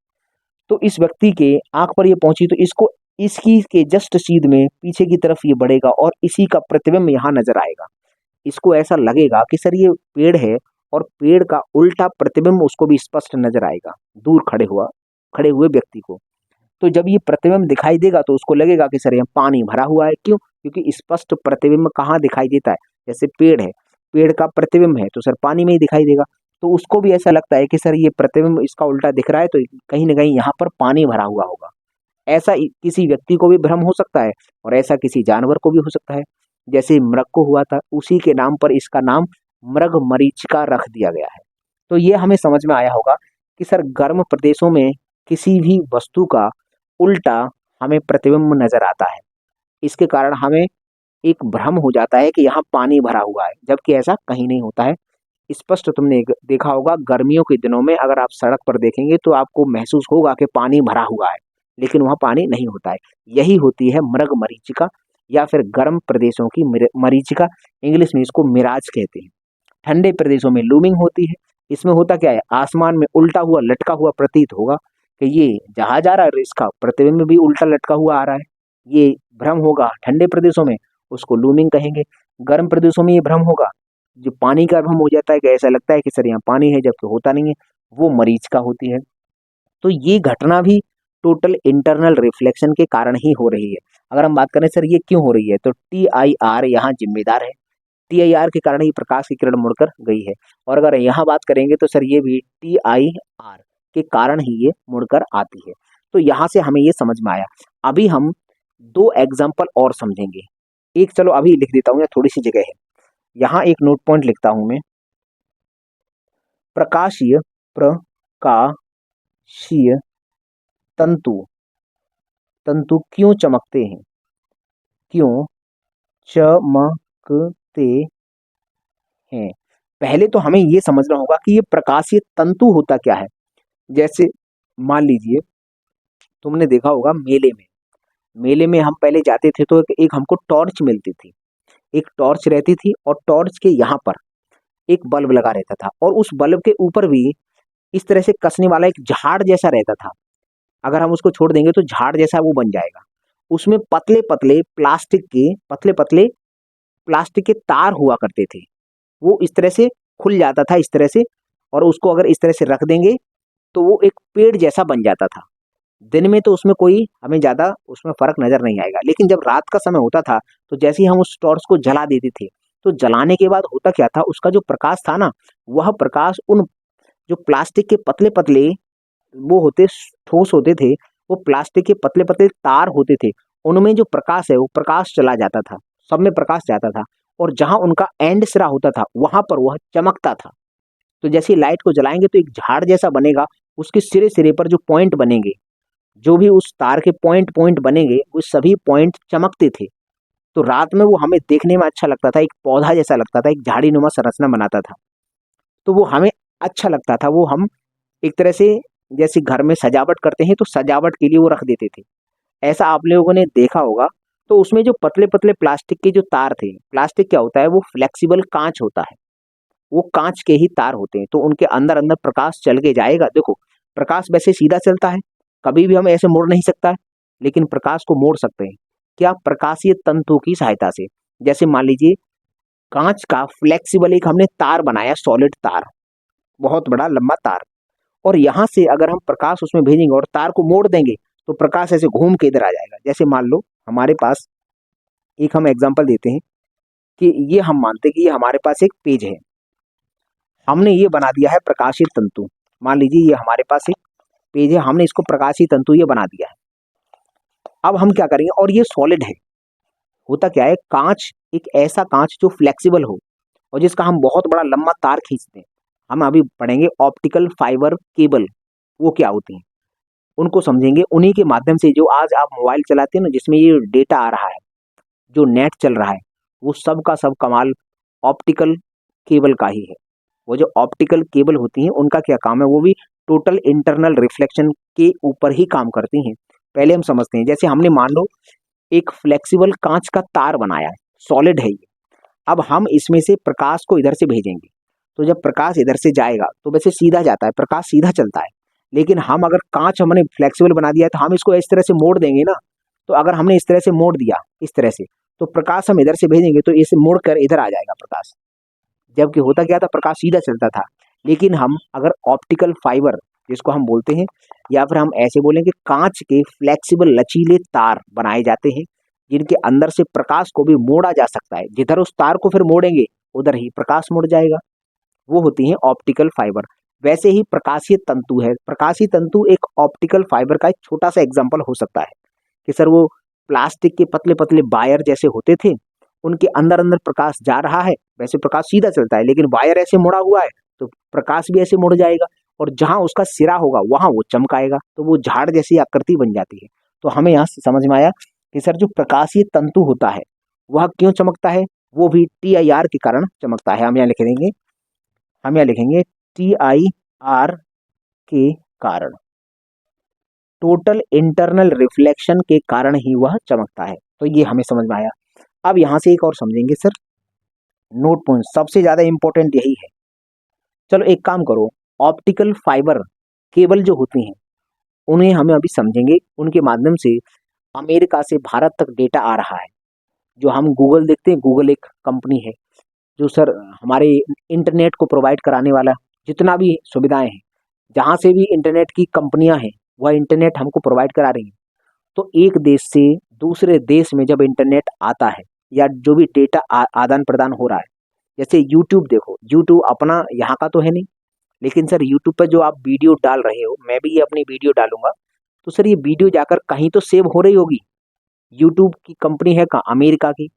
S1: तो इस व्यक्ति के आंख पर ये पहुंची तो इसको इसकी के जस्ट सीध में पीछे की तरफ ये बढ़ेगा और इसी का प्रतिबिंब यहाँ नजर आएगा। इसको ऐसा लगेगा कि सर ये पेड़ है, और पेड़ का उल्टा प्रतिबिंब उसको भी स्पष्ट नजर आएगा दूर खड़े हुए व्यक्ति को। तो जब ये प्रतिबिंब दिखाई देगा तो उसको लगेगा कि सर यहाँ पानी भरा हुआ है। क्यों, क्योंकि स्पष्ट प्रतिबिंब कहाँ दिखाई देता है, जैसे पेड़ है, पेड़ का प्रतिबिंब है तो सर पानी में ही दिखाई देगा। तो उसको भी ऐसा लगता है कि सर ये प्रतिबिंब इसका उल्टा दिख रहा है, तो कहीं ना कहीं यहाँ पर पानी भरा हुआ होगा। ऐसा किसी व्यक्ति को भी भ्रम हो सकता है, और ऐसा किसी जानवर को भी हो सकता है। जैसे मृग को हुआ था, उसी के नाम पर इसका नाम मृग मरीचिका रख दिया गया है। तो ये हमें समझ में आया होगा कि सर गर्म प्रदेशों में किसी भी वस्तु का उल्टा हमें प्रतिबिंब नजर आता है, इसके कारण हमें एक भ्रम हो जाता है कि यहाँ पानी भरा हुआ है, जबकि ऐसा कहीं नहीं होता है। स्पष्ट तुमने देखा होगा गर्मियों के दिनों में अगर आप सड़क पर देखेंगे तो आपको महसूस होगा कि पानी भरा हुआ है, लेकिन वहाँ पानी नहीं होता है। यही होती है मृग मरीचिका, या फिर गर्म प्रदेशों की मरीचिका, इंग्लिश में इसको मिराज कहते हैं। ठंडे प्रदेशों में लूमिंग होती है। इसमें होता क्या है, आसमान में उल्टा हुआ लटका हुआ प्रतीत होगा, कि ये जहाँ जा रहा है इसका प्रतिबिंब भी उल्टा लटका हुआ आ रहा है। ये भ्रम होगा ठंडे प्रदेशों में, उसको लूमिंग कहेंगे। गर्म प्रदेशों में ये भ्रम होगा, जो पानी का भ्रम हो जाता है कि ऐसा लगता है कि सर यहाँ पानी है जबकि होता नहीं है, वो मरीच का होती है। तो ये घटना भी टोटल इंटरनल रिफ्लेक्शन के कारण ही हो रही है। अगर हम बात करें सर ये क्यों हो रही है, तो TIR यहाँ जिम्मेदार है। TIR के कारण ही प्रकाश की किरण मुड़कर गई है। और अगर यहाँ बात करेंगे तो सर ये भी TIR के कारण ही ये मुड़कर आती है। तो यहाँ से हमें ये समझ में आया। अभी हम दो एग्जाम्पल और समझेंगे। एक चलो अभी लिख देता हूँ, या थोड़ी सी जगह है, यहाँ एक नोट पॉइंट लिखता हूं मैं। प्रकाशीय तंतु तंतु क्यों चमकते हैं, क्यों चमकते हैं। पहले तो हमें ये समझना होगा कि ये प्रकाशीय तंतु होता क्या है। जैसे मान लीजिए तुमने देखा होगा मेले में हम पहले जाते थे तो एक हमको टॉर्च मिलती थी, एक टॉर्च रहती थी और टॉर्च के यहाँ पर एक बल्ब लगा रहता था, और उस बल्ब के ऊपर भी इस तरह से कसने वाला एक झाड़ जैसा रहता था। अगर हम उसको छोड़ देंगे तो झाड़ जैसा वो बन जाएगा। उसमें पतले पतले प्लास्टिक के तार हुआ करते थे। वो इस तरह से खुल जाता था इस तरह से, और उसको अगर इस तरह से रख देंगे तो वो एक पेड़ जैसा बन जाता था। दिन में तो उसमें कोई हमें ज्यादा उसमें फर्क नजर नहीं आएगा, लेकिन जब रात का समय होता था तो जैसे ही हम उस टॉर्च को जला देते थे, तो जलाने के बाद होता क्या था, उसका जो प्रकाश था ना, वह प्रकाश उन जो प्लास्टिक के पतले पतले वो होते ठोस होते थे, वो प्लास्टिक के पतले पतले तार होते थे, उनमें जो प्रकाश है वो प्रकाश चला जाता था, सब में प्रकाश जाता था, और जहां उनका एंड सिरा होता था वहां पर वह चमकता था। तो जैसे लाइट को जलाएंगे तो एक झाड़ जैसा बनेगा, उसके सिरे सिरे पर जो पॉइंट बनेंगे, जो भी उस तार के पॉइंट पॉइंट बनेंगे, वो सभी पॉइंट चमकते थे। तो रात में वो हमें देखने में अच्छा लगता था, एक पौधा जैसा लगता था, एक झाड़ी नुमा संरचना बनाता था, तो वो हमें अच्छा लगता था। वो हम एक तरह से जैसे घर में सजावट करते हैं तो सजावट के लिए वो रख देते थे, ऐसा आप लोगों ने देखा होगा। तो उसमें जो पतले पतले प्लास्टिक के जो तार थे, प्लास्टिक क्या होता है, वो फ्लेक्सिबल कांच होता है, वो कांच के ही तार होते हैं, तो उनके अंदर अंदर प्रकाश चल के जाएगा। देखो प्रकाश वैसे सीधा चलता है, कभी भी हम ऐसे मोड़ नहीं सकता है, लेकिन प्रकाश को मोड़ सकते हैं, क्या, प्रकाशीय तंतु की सहायता से। जैसे मान लीजिए कांच का फ्लेक्सिबल एक हमने तार बनाया, सॉलिड तार, बहुत बड़ा लंबा तार, और यहाँ से अगर हम प्रकाश उसमें भेजेंगे और तार को मोड़ देंगे तो प्रकाश ऐसे घूम के इधर आ जाएगा। जैसे मान लो हमारे पास एक हम एग्जांपल देते हैं कि ये हम मानते हैं कि ये हमारे पास एक पेज है, हमने ये बना दिया है प्रकाशीय तंतु। मान लीजिए ये हमारे पास एक पेज है, हमने इसको प्रकाशीय तंतु ये बना दिया है। अब हम क्या करेंगे, और ये सॉलिड है, होता क्या है, कांच एक ऐसा कांच जो फ्लेक्सिबल हो और जिसका हम बहुत बड़ा लंबा तार खींचते हैं। हम अभी पढ़ेंगे ऑप्टिकल फाइबर केबल, वो क्या होती हैं उनको समझेंगे। उन्हीं के माध्यम से जो आज आप मोबाइल चलाते हैं ना, जिसमें ये डेटा आ रहा है, जो नेट चल रहा है, वो सब का सब कमाल ऑप्टिकल केबल का ही है। वो जो ऑप्टिकल केबल होती हैं उनका क्या काम है, वो भी टोटल इंटरनल रिफ्लेक्शन के ऊपर ही काम करती हैं। पहले हम समझते हैं, जैसे हमने मान लो एक फ्लेक्सिबल कांच का तार बनाया है, सॉलिड है ये। अब हम इसमें से प्रकाश को इधर से भेजेंगे, तो जब प्रकाश इधर से जाएगा तो वैसे सीधा जाता है, प्रकाश सीधा चलता है। लेकिन हम अगर कांच हमने फ्लेक्सिबल बना दिया है तो हम इसको इस तरह से मोड़ देंगे ना, तो अगर हमने इस तरह से मोड़ दिया इस तरह से, तो प्रकाश हम इधर से भेजेंगे तो इसे मोड़ कर इधर आ जाएगा प्रकाश। जबकि होता क्या था, प्रकाश सीधा चलता था। लेकिन हम अगर ऑप्टिकल फाइबर जिसको हम बोलते हैं, या फिर हम ऐसे बोलेंगे कांच के फ्लेक्सिबल लचीले तार बनाए जाते हैं, जिनके अंदर से प्रकाश को भी मोड़ा जा सकता है। जिधर उस तार को फिर मोड़ेंगे उधर ही प्रकाश मुड़ जाएगा, वो होती हैं ऑप्टिकल फाइबर। वैसे ही प्रकाशीय तंतु है, प्रकाशीय तंतु एक ऑप्टिकल फाइबर का एक छोटा सा एग्जाम्पल हो सकता है कि सर वो प्लास्टिक के पतले पतले वायर जैसे होते थे, उनके अंदर अंदर प्रकाश जा रहा है, वैसे प्रकाश सीधा चलता है, लेकिन वायर ऐसे मुड़ा हुआ है तो प्रकाश भी ऐसे मुड़ जाएगा, और जहां उसका सिरा होगा वहां वो चमकाएगा, तो वो झाड़ जैसी आकृति बन जाती है। तो हमें यहाँ से समझ में आया कि सर जो प्रकाशीय तंतु होता है वह क्यों चमकता है, वो भी TIR के कारण चमकता है। हम यहाँ लिखेंगे TIR के कारण, टोटल इंटरनल रिफ्लेक्शन के कारण ही वह चमकता है। तो ये हमें समझ में आया। अब यहाँ से एक और समझेंगे सर, नोट पॉइंट सबसे ज्यादा इंपॉर्टेंट यही है। चलो एक काम करो, ऑप्टिकल फाइबर केबल जो होती हैं उन्हें हम अभी समझेंगे। उनके माध्यम से अमेरिका से भारत तक डेटा आ रहा है। जो हम गूगल देखते हैं, गूगल एक कंपनी है जो सर हमारे इंटरनेट को प्रोवाइड कराने वाला, जितना भी सुविधाएं हैं, जहाँ से भी इंटरनेट की कंपनियां हैं वह इंटरनेट हमको प्रोवाइड करा रही हैं। तो एक देश से दूसरे देश में जब इंटरनेट आता है या जो भी डेटा आदान प्रदान हो रहा है, जैसे यूट्यूब देखो, यूट्यूब अपना यहाँ का तो है नहीं, लेकिन सर यूट्यूब पर जो आप वीडियो डाल रहे हो, मैं भी ये अपनी वीडियो डालूंगा, तो सर ये वीडियो जाकर कहीं तो सेव हो रही होगी। यूट्यूब की कंपनी है कहाँ, अमेरिका की,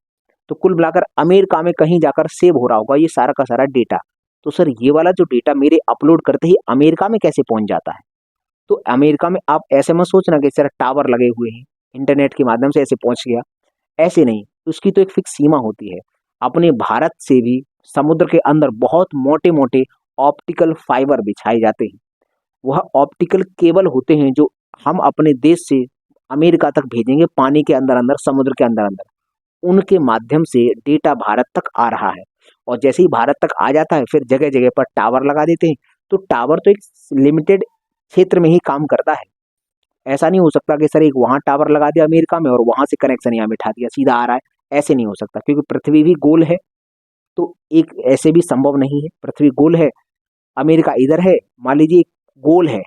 S1: तो कुल मिलाकर अमेरिका में कहीं जाकर सेव हो रहा होगा ये सारा का सारा डेटा। तो सर ये वाला जो डेटा मेरे अपलोड करते ही अमेरिका में कैसे पहुंच जाता है? तो अमेरिका में आप ऐसे मत सोचना कि सर टावर लगे हुए हैं, इंटरनेट के माध्यम से ऐसे पहुंच गया, ऐसे नहीं। उसकी तो एक फिक्स सीमा होती है। अपने भारत से भी समुद्र के अंदर बहुत मोटे मोटे ऑप्टिकल फाइबर बिछाए जाते हैं। वह ऑप्टिकल केबल होते हैं जो हम अपने देश से अमेरिका तक भेजेंगे, पानी के अंदर अंदर, समुद्र के अंदर अंदर। उनके माध्यम से डेटा भारत तक आ रहा है, और जैसे ही भारत तक आ जाता है फिर जगह जगह पर टावर लगा देते हैं। तो टावर तो एक लिमिटेड क्षेत्र में ही काम करता है। ऐसा नहीं हो सकता कि सर एक वहां टावर लगा दिया अमेरिका में और वहां से कनेक्शन यहाँ बिठा दिया सीधा आ रहा है, ऐसे नहीं हो सकता, क्योंकि पृथ्वी भी गोल है। तो एक ऐसे भी संभव नहीं है। पृथ्वी गोल है, अमेरिका इधर है, मान लीजिए गोल है,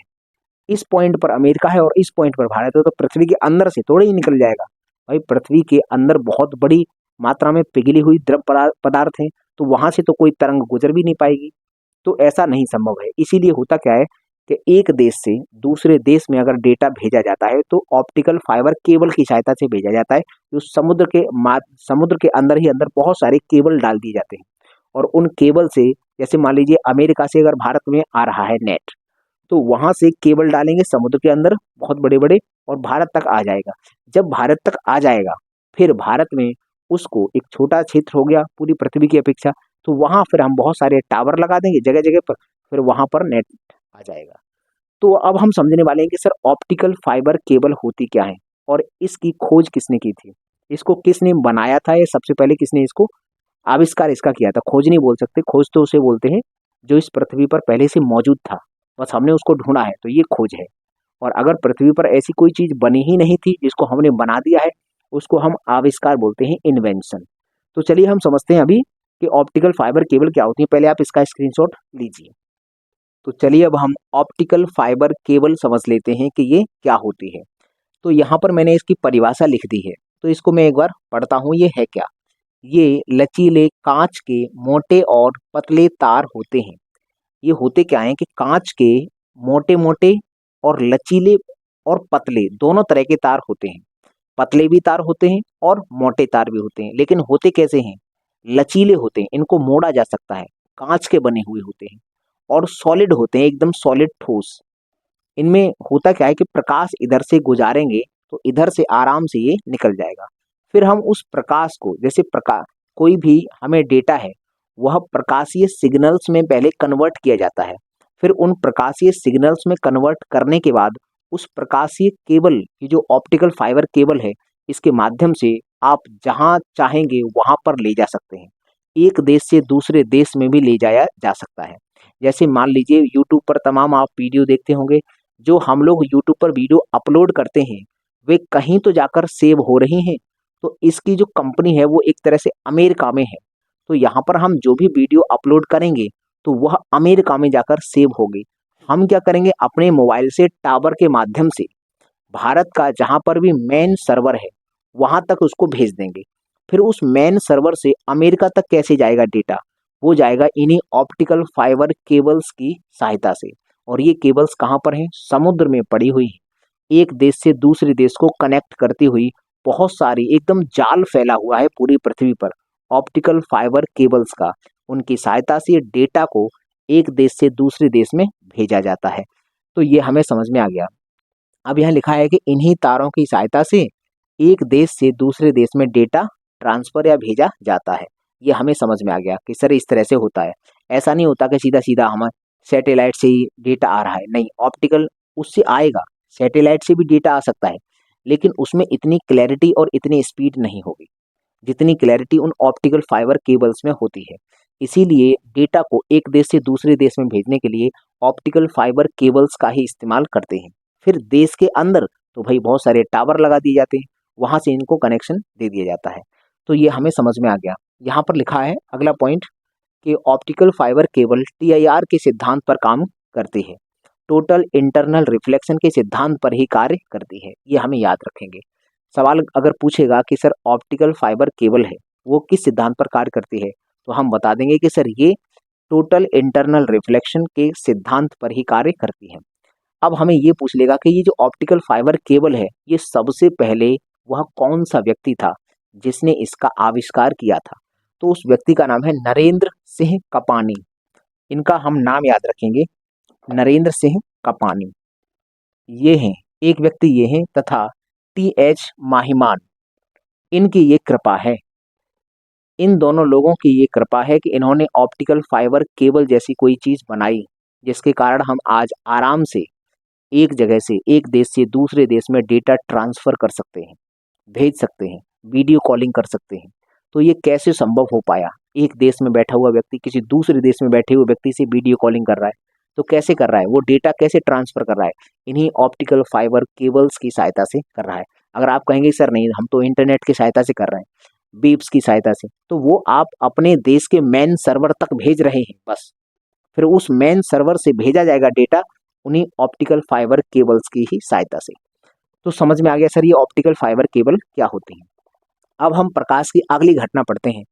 S1: इस पॉइंट पर अमेरिका है और इस पॉइंट पर भारत है, तो पृथ्वी के अंदर से थोड़ा ही निकल जाएगा। भाई पृथ्वी के अंदर बहुत बड़ी मात्रा में पिघली हुई द्रव पदार्थ है, तो वहां से तो कोई तरंग गुजर भी नहीं पाएगी। तो ऐसा नहीं संभव है। इसीलिए होता क्या है कि एक देश से दूसरे देश में अगर डेटा भेजा जाता है तो ऑप्टिकल फाइबर केबल की सहायता से भेजा जाता है, जो समुद्र के अंदर ही अंदर बहुत सारे केबल डाल दिए जाते हैं। और उन केबल से, जैसे मान लीजिए अमेरिका से अगर भारत में आ रहा है नेट, तो वहां से केबल डालेंगे समुद्र के अंदर बहुत बड़े बड़े, और भारत तक आ जाएगा। जब भारत तक आ जाएगा फिर भारत में उसको एक छोटा क्षेत्र हो गया पूरी पृथ्वी की अपेक्षा, तो वहां फिर हम बहुत सारे टावर लगा देंगे जगह जगह पर, फिर वहां पर नेट आ जाएगा। तो अब हम समझने वाले हैं कि सर ऑप्टिकल फाइबर केबल होती क्या है और इसकी खोज किसने की थी, इसको किसने बनाया था, या सबसे पहले किसने इसको आविष्कार इसका किया था। खोज नहीं बोल सकते, खोज तो उसे बोलते हैं जो इस पृथ्वी पर पहले से मौजूद था, बस हमने उसको ढूंढा है, तो ये खोज है। और अगर पृथ्वी पर ऐसी कोई चीज बनी ही नहीं थी जिसको हमने बना दिया है, उसको हम आविष्कार बोलते हैं, इन्वेंशन। तो चलिए हम समझते हैं अभी कि ऑप्टिकल फाइबर केबल क्या होती है। पहले आप इसका स्क्रीनशॉट लीजिए। तो चलिए अब हम ऑप्टिकल फाइबर केबल समझ लेते हैं कि ये क्या होती है। तो यहाँ पर मैंने इसकी परिभाषा लिख दी है, तो इसको मैं एक बार पढ़ता हूँ, ये है क्या। ये लचीले कांच के मोटे और पतले तार होते हैं। ये होते क्या हैं कि कांच के मोटे मोटे और लचीले और पतले दोनों तरह के तार होते हैं। पतले भी तार होते हैं और मोटे तार भी होते हैं, लेकिन होते कैसे हैं, लचीले होते हैं, इनको मोड़ा जा सकता है, कांच के बने हुए होते हैं, और सॉलिड होते हैं, एकदम सॉलिड ठोस। इनमें होता क्या है कि प्रकाश इधर से गुजारेंगे तो इधर से आराम से ये निकल जाएगा। फिर हम उस प्रकाश को, जैसे प्रकाश, कोई भी हमें डेटा है वह प्रकाशीय सिग्नल्स में पहले कन्वर्ट किया जाता है। फिर उन प्रकाशीय सिग्नल्स में कन्वर्ट करने के बाद उस प्रकाशीय केबल, ये जो ऑप्टिकल फाइबर केबल है, इसके माध्यम से आप जहां चाहेंगे वहां पर ले जा सकते हैं। एक देश से दूसरे देश में भी ले जाया जा सकता है। जैसे मान लीजिए यूट्यूब पर तमाम आप वीडियो देखते होंगे, जो हम लोग यूट्यूब पर वीडियो अपलोड करते हैं वे कहीं तो जाकर सेव हो रही हैं। तो इसकी जो कंपनी है वो एक तरह से अमेरिका में है। तो यहाँ पर हम जो भी वीडियो अपलोड करेंगे तो वह अमेरिका में जाकर सेव होगी। हम क्या करेंगे, अपने मोबाइल से टावर के माध्यम से भारत का जहाँ पर भी मेन सर्वर है वहां तक उसको भेज देंगे। फिर उस मेन सर्वर से अमेरिका तक कैसे जाएगा डेटा, वो जाएगा इन्हीं ऑप्टिकल फाइबर केबल्स की सहायता से। और ये केबल्स कहाँ पर हैं, समुद्र में पड़ी हुई है। एक देश से दूसरे देश को कनेक्ट करती हुई बहुत सारी, एकदम जाल फैला हुआ है पूरी पृथ्वी पर ऑप्टिकल फाइबर केबल्स का। उनकी सहायता से डेटा को एक देश से दूसरे देश में भेजा जाता है। तो ये हमें समझ में आ गया। अब यहाँ लिखा है कि इन्हीं तारों की सहायता से एक देश से दूसरे देश में डेटा ट्रांसफर या भेजा जाता है। ये हमें समझ में आ गया कि सर इस तरह से होता है। ऐसा नहीं होता कि सीधा सीधा हम सैटेलाइट से ही डेटा आ रहा है, नहीं, ऑप्टिकल उससे आएगा, सैटेलाइट से भी डेटा आ सकता है, लेकिन उसमें इतनी क्लैरिटी और इतनी स्पीड नहीं होगी जितनी क्लैरिटी उन ऑप्टिकल फाइबर केबल्स में होती है। इसीलिए डेटा को एक देश से दूसरे देश में भेजने के लिए ऑप्टिकल फाइबर केबल्स का ही इस्तेमाल करते हैं। फिर देश के अंदर तो भाई बहुत सारे टावर लगा दिए जाते हैं, वहां से इनको कनेक्शन दे दिया जाता है। तो ये हमें समझ में आ गया। यहाँ पर लिखा है अगला पॉइंट कि ऑप्टिकल फाइबर केबल टीआईआर के सिद्धांत पर काम करती है, टोटल इंटरनल रिफ्लेक्शन के सिद्धांत पर ही कार्य करती है। ये हमें याद रखेंगे। सवाल अगर पूछेगा कि सर ऑप्टिकल फाइबर केबल है वो किस सिद्धांत पर कार्य करती है, तो हम बता देंगे कि सर ये टोटल इंटरनल रिफ्लेक्शन के सिद्धांत पर ही कार्य करती है। अब हमें ये पूछ लेगा कि ये जो ऑप्टिकल फाइबर केबल है ये सबसे पहले वह कौन सा व्यक्ति था जिसने इसका आविष्कार किया था। तो उस व्यक्ति का नाम है नरेंद्र सिंह कपानी। इनका हम नाम याद रखेंगे, नरेंद्र सिंह कपानी। ये हैं, एक व्यक्ति ये हैं, तथा टी.एच. माहिमान, इनकी ये कृपा है। इन दोनों लोगों की ये कृपा है कि इन्होंने ऑप्टिकल फाइबर केबल जैसी कोई चीज बनाई जिसके कारण हम आज आराम से एक जगह से, एक देश से दूसरे देश में डेटा ट्रांसफर कर सकते हैं, भेज सकते हैं, वीडियो कॉलिंग कर सकते हैं। तो ये कैसे संभव हो पाया? एक देश में बैठा हुआ व्यक्ति किसी दूसरे देश में बैठे हुए व्यक्ति से वीडियो कॉलिंग कर रहा है, तो कैसे कर रहा है? वो डेटा कैसे ट्रांसफर कर रहा है? इन्हीं ऑप्टिकल फाइबर केबल्स की सहायता से कर रहा है। अगर आप कहेंगे सर नहीं, हम तो इंटरनेट की सहायता से कर रहे हैं, बीप्स की सहायता से, तो वो आप अपने देश के मेन सर्वर तक भेज रहे हैं बस। फिर उस मेन सर्वर से भेजा जाएगा डेटा उन्हीं ऑप्टिकल फाइबर केबल्स की ही सहायता से। तो समझ में आ गया सर ये ऑप्टिकल फाइबर केबल क्या होती है। अब हम प्रकाश की अगली घटना पढ़ते हैं।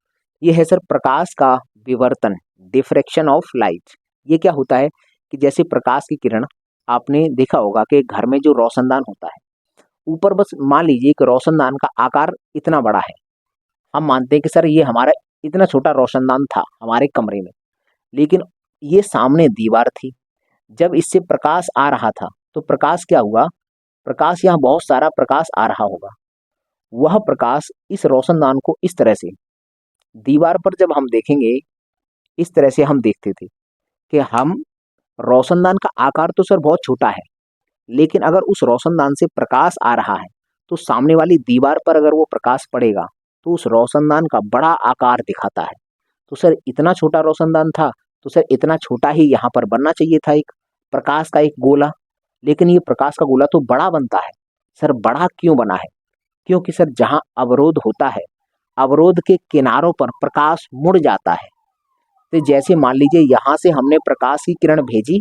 S1: ये है सर प्रकाश का विवर्तन, डिफ्रैक्शन ऑफ लाइट। ये क्या होता है कि जैसे प्रकाश की किरण, आपने देखा होगा कि घर में जो रोशनदान होता है, ऊपर बस मान लीजिए कि रोशनदान का आकार इतना बड़ा है। हम मानते हैं कि सर ये हमारा इतना छोटा रोशनदान था हमारे कमरे में, लेकिन ये सामने दीवार थी। जब इससे प्रकाश आ रहा था तो प्रकाश क्या हुआ? प्रकाश, यहाँ बहुत सारा प्रकाश आ रहा होगा, वह प्रकाश इस रोशनदान को इस तरह से दीवार पर जब हम देखेंगे, इस तरह से हम देखते थे कि हम रोशनदान का आकार तो सर बहुत छोटा है, लेकिन अगर उस रोशनदान से प्रकाश आ रहा है तो सामने वाली दीवार पर अगर वो प्रकाश पड़ेगा तो उस रोशनदान का बड़ा आकार दिखाता है। तो सर इतना छोटा रोशनदान था, तो सर इतना छोटा ही यहाँ पर बनना चाहिए था एक प्रकाश का एक गोला, लेकिन ये प्रकाश का गोला तो बड़ा बनता है। सर बड़ा क्यों बना है? क्योंकि सर जहाँ अवरोध होता है, अवरोध के किनारों पर प्रकाश मुड़ जाता है। तो जैसे मान लीजिए यहाँ से हमने प्रकाश की किरण भेजी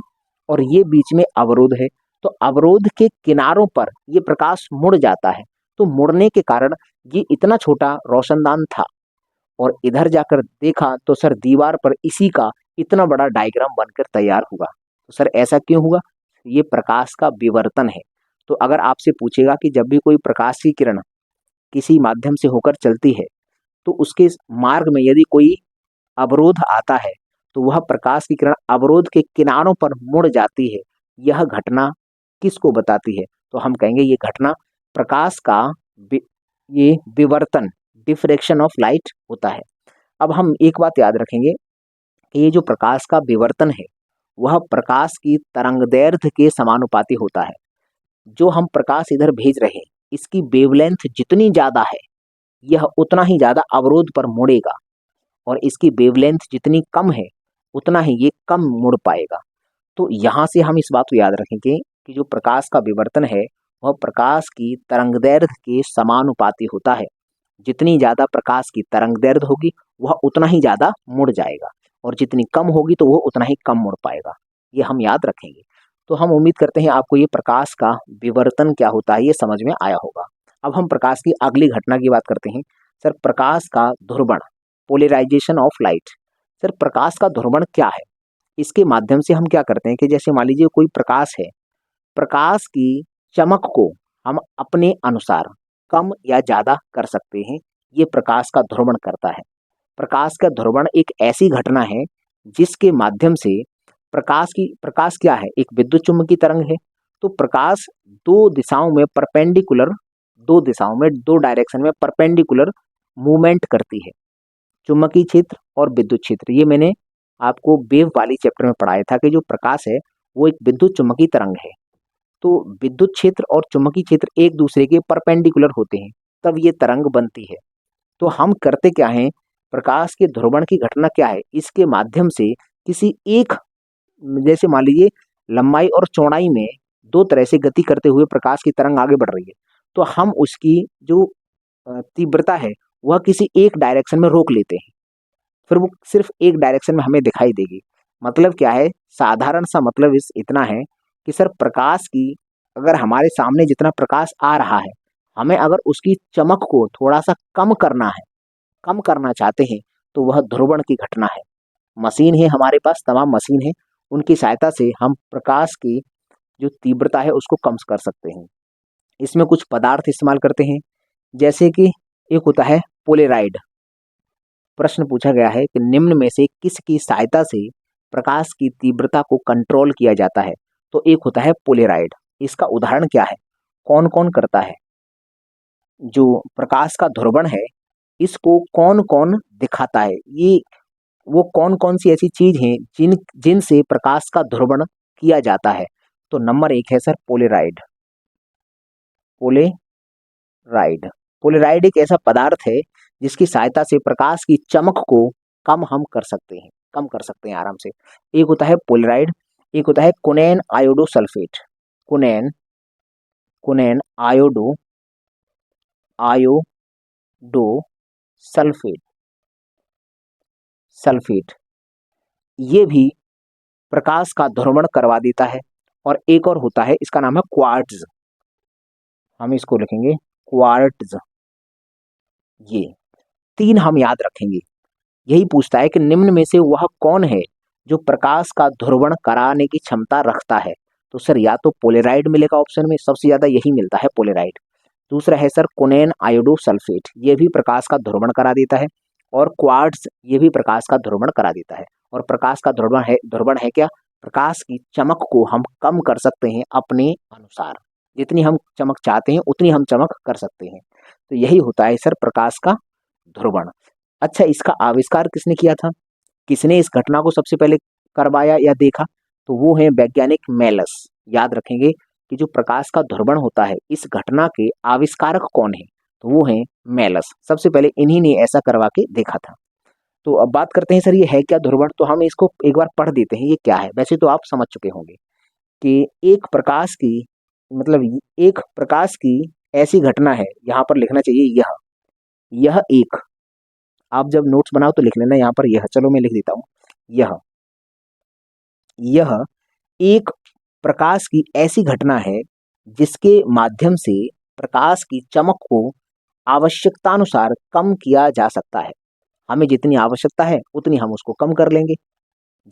S1: और ये बीच में अवरोध है, तो अवरोध के किनारों पर ये प्रकाश मुड़ जाता है। तो मुड़ने के कारण ये इतना छोटा रोशनदान था, और इधर जाकर देखा तो सर दीवार पर इसी का इतना बड़ा डायग्राम बनकर तैयार हुआ। तो सर ऐसा क्यों हुआ? ये प्रकाश का विवर्तन है। तो अगर आपसे पूछेगा कि जब भी कोई प्रकाश की किरण किसी माध्यम से होकर चलती है तो उसके मार्ग में यदि कोई अवरोध आता है तो वह प्रकाश की किरण अवरोध के किनारों पर मुड़ जाती है। यह घटना किसको बताती है? तो हम कहेंगे ये घटना प्रकाश का ये विवर्तन, डिफ्रैक्शन ऑफ लाइट होता है। अब हम एक बात याद रखेंगे कि ये जो प्रकाश का विवर्तन है वह प्रकाश की तरंगदैर्घ्य के समानुपाती होता है। जो हम प्रकाश इधर भेज रहे हैं इसकी वेवलेंथ जितनी ज्यादा है यह उतना ही ज्यादा अवरोध पर मुड़ेगा, और इसकी वेवलेंथ जितनी कम है उतना ही ये कम मुड़ पाएगा। तो यहाँ से हम इस बात को याद रखेंगे कि जो प्रकाश का विवर्तन है वह प्रकाश की तरंगदैर्घ्य के समानुपाती होता है। जितनी ज्यादा प्रकाश की तरंगदैर्घ्य होगी वह उतना ही ज्यादा मुड़ जाएगा, और जितनी कम होगी तो वह उतना ही कम मुड़ पाएगा। ये हम याद रखेंगे। तो हम उम्मीद करते हैं आपको ये प्रकाश का विवर्तन क्या होता है ये समझ में आया होगा। अब हम प्रकाश की अगली घटना की बात करते हैं। सर प्रकाश का ध्रुवण, पोलराइजेशन ऑफ लाइट। सर प्रकाश का ध्रुवण क्या है? इसके माध्यम से हम क्या करते हैं कि जैसे मान लीजिए कोई प्रकाश है, प्रकाश की चमक को हम अपने अनुसार कम या ज्यादा कर सकते हैं। ये प्रकाश का ध्रुवण करता है। प्रकाश का ध्रुवण एक ऐसी घटना है जिसके माध्यम से प्रकाश क्या है? एक विद्युत चुम्बकीय तरंग है। तो प्रकाश दो दिशाओं में परपेंडिकुलर, दो डायरेक्शन में परपेंडिकुलर मूवमेंट करती है, चुम्बकीय क्षेत्र और विद्युत क्षेत्र। ये मैंने आपको वेव वाली चैप्टर में पढ़ाया था कि जो प्रकाश है वो एक विद्युत चुम्बकीय तरंग है। तो विद्युत क्षेत्र और चुम्बकीय क्षेत्र एक दूसरे के परपेंडिकुलर होते हैं तब ये तरंग बनती है। तो हम करते क्या हैं? प्रकाश के ध्रुवण की घटना क्या है? इसके माध्यम से किसी एक, जैसे मान लीजिए लंबाई और चौड़ाई में दो तरह से गति करते हुए प्रकाश की तरंग आगे बढ़ रही है, तो हम उसकी जो तीव्रता है वह किसी एक डायरेक्शन में रोक लेते हैं, फिर वो सिर्फ एक डायरेक्शन में हमें दिखाई देगी। मतलब क्या है, साधारण सा मतलब इस इतना है कि सर प्रकाश की, अगर हमारे सामने जितना प्रकाश आ रहा है, हमें अगर उसकी चमक को थोड़ा सा कम करना है, कम करना चाहते हैं, तो वह ध्रुवण की घटना है। मशीन है हमारे पास, तमाम मशीन है, उनकी सहायता से हम प्रकाश की जो तीव्रता है उसको कम कर सकते हैं। इसमें कुछ पदार्थ इस्तेमाल करते हैं, जैसे कि एक होता है पोलेराइड। प्रश्न पूछा गया है कि निम्न में से किसकी सहायता से प्रकाश की तीव्रता को कंट्रोल किया जाता है, तो एक होता है पोलेराइड। इसका उदाहरण क्या है, कौन कौन करता है? जो प्रकाश का ध्रुवण है, इसको कौन कौन दिखाता है? ये वो कौन कौन सी ऐसी चीज हैं जिनसे प्रकाश का ध्रुवण किया जाता है? तो नंबर एक है सर पोलेराइड। पोलेराइड पोलेराइड एक ऐसा पदार्थ है जिसकी सहायता से प्रकाश की चमक को कम हम कर सकते हैं, कम कर सकते हैं आराम से। एक होता है पोलेराइड, एक होता है कुनैन आयोडो सल्फेट। कुनैन कुनैन आयोडो आयोडो सल्फेट सल्फेट ये भी प्रकाश का ध्रुवण करवा देता है। और एक और होता है, इसका नाम है क्वार्ट्ज। हम इसको लिखेंगे क्वार्ट्ज। ये तीन हम याद रखेंगे। यही पूछता है कि निम्न में से वह कौन है जो प्रकाश का ध्रुवण कराने की क्षमता रखता है? तो सर या तो पोलेराइड मिलेगा ऑप्शन में, सबसे ज्यादा यही मिलता है पोलेराइड। दूसरा है सर कुनैन आयोडो सल्फेट, ये भी प्रकाश का ध्रुवण करा देता है। और क्वार्ट्ज, ये भी प्रकाश का ध्रुवण करा देता है। और प्रकाश का ध्रुवण है क्या? प्रकाश की चमक को हम कम कर सकते हैं अपने अनुसार, जितनी हम चमक चाहते हैं उतनी हम चमक कर सकते हैं। तो यही होता है सर प्रकाश का ध्रुवण। अच्छा, इसका आविष्कार किसने किया था? किसने इस घटना को सबसे पहले करवाया या देखा? तो वो है वैज्ञानिक मेलस। याद रखेंगे कि जो प्रकाश का ध्रुवण होता है, इस घटना के आविष्कारक कौन है? तो वो है मेलस। सबसे पहले इन्हीं ने ऐसा करवा के देखा था। तो अब बात करते हैं सर ये है क्या ध्रुवण, तो हम इसको एक बार पढ़ देते हैं ये क्या है। वैसे तो आप समझ चुके होंगे कि एक प्रकाश की, मतलब एक प्रकाश की ऐसी घटना है, यहाँ पर लिखना चाहिए यह एक, आप जब नोट्स बनाओ तो लिख लेना यहाँ पर यह, चलो मैं लिख देता हूँ यह एक प्रकाश की ऐसी घटना है जिसके माध्यम से प्रकाश की चमक को आवश्यकतानुसार कम किया जा सकता है। हमें जितनी आवश्यकता है उतनी हम उसको कम कर लेंगे,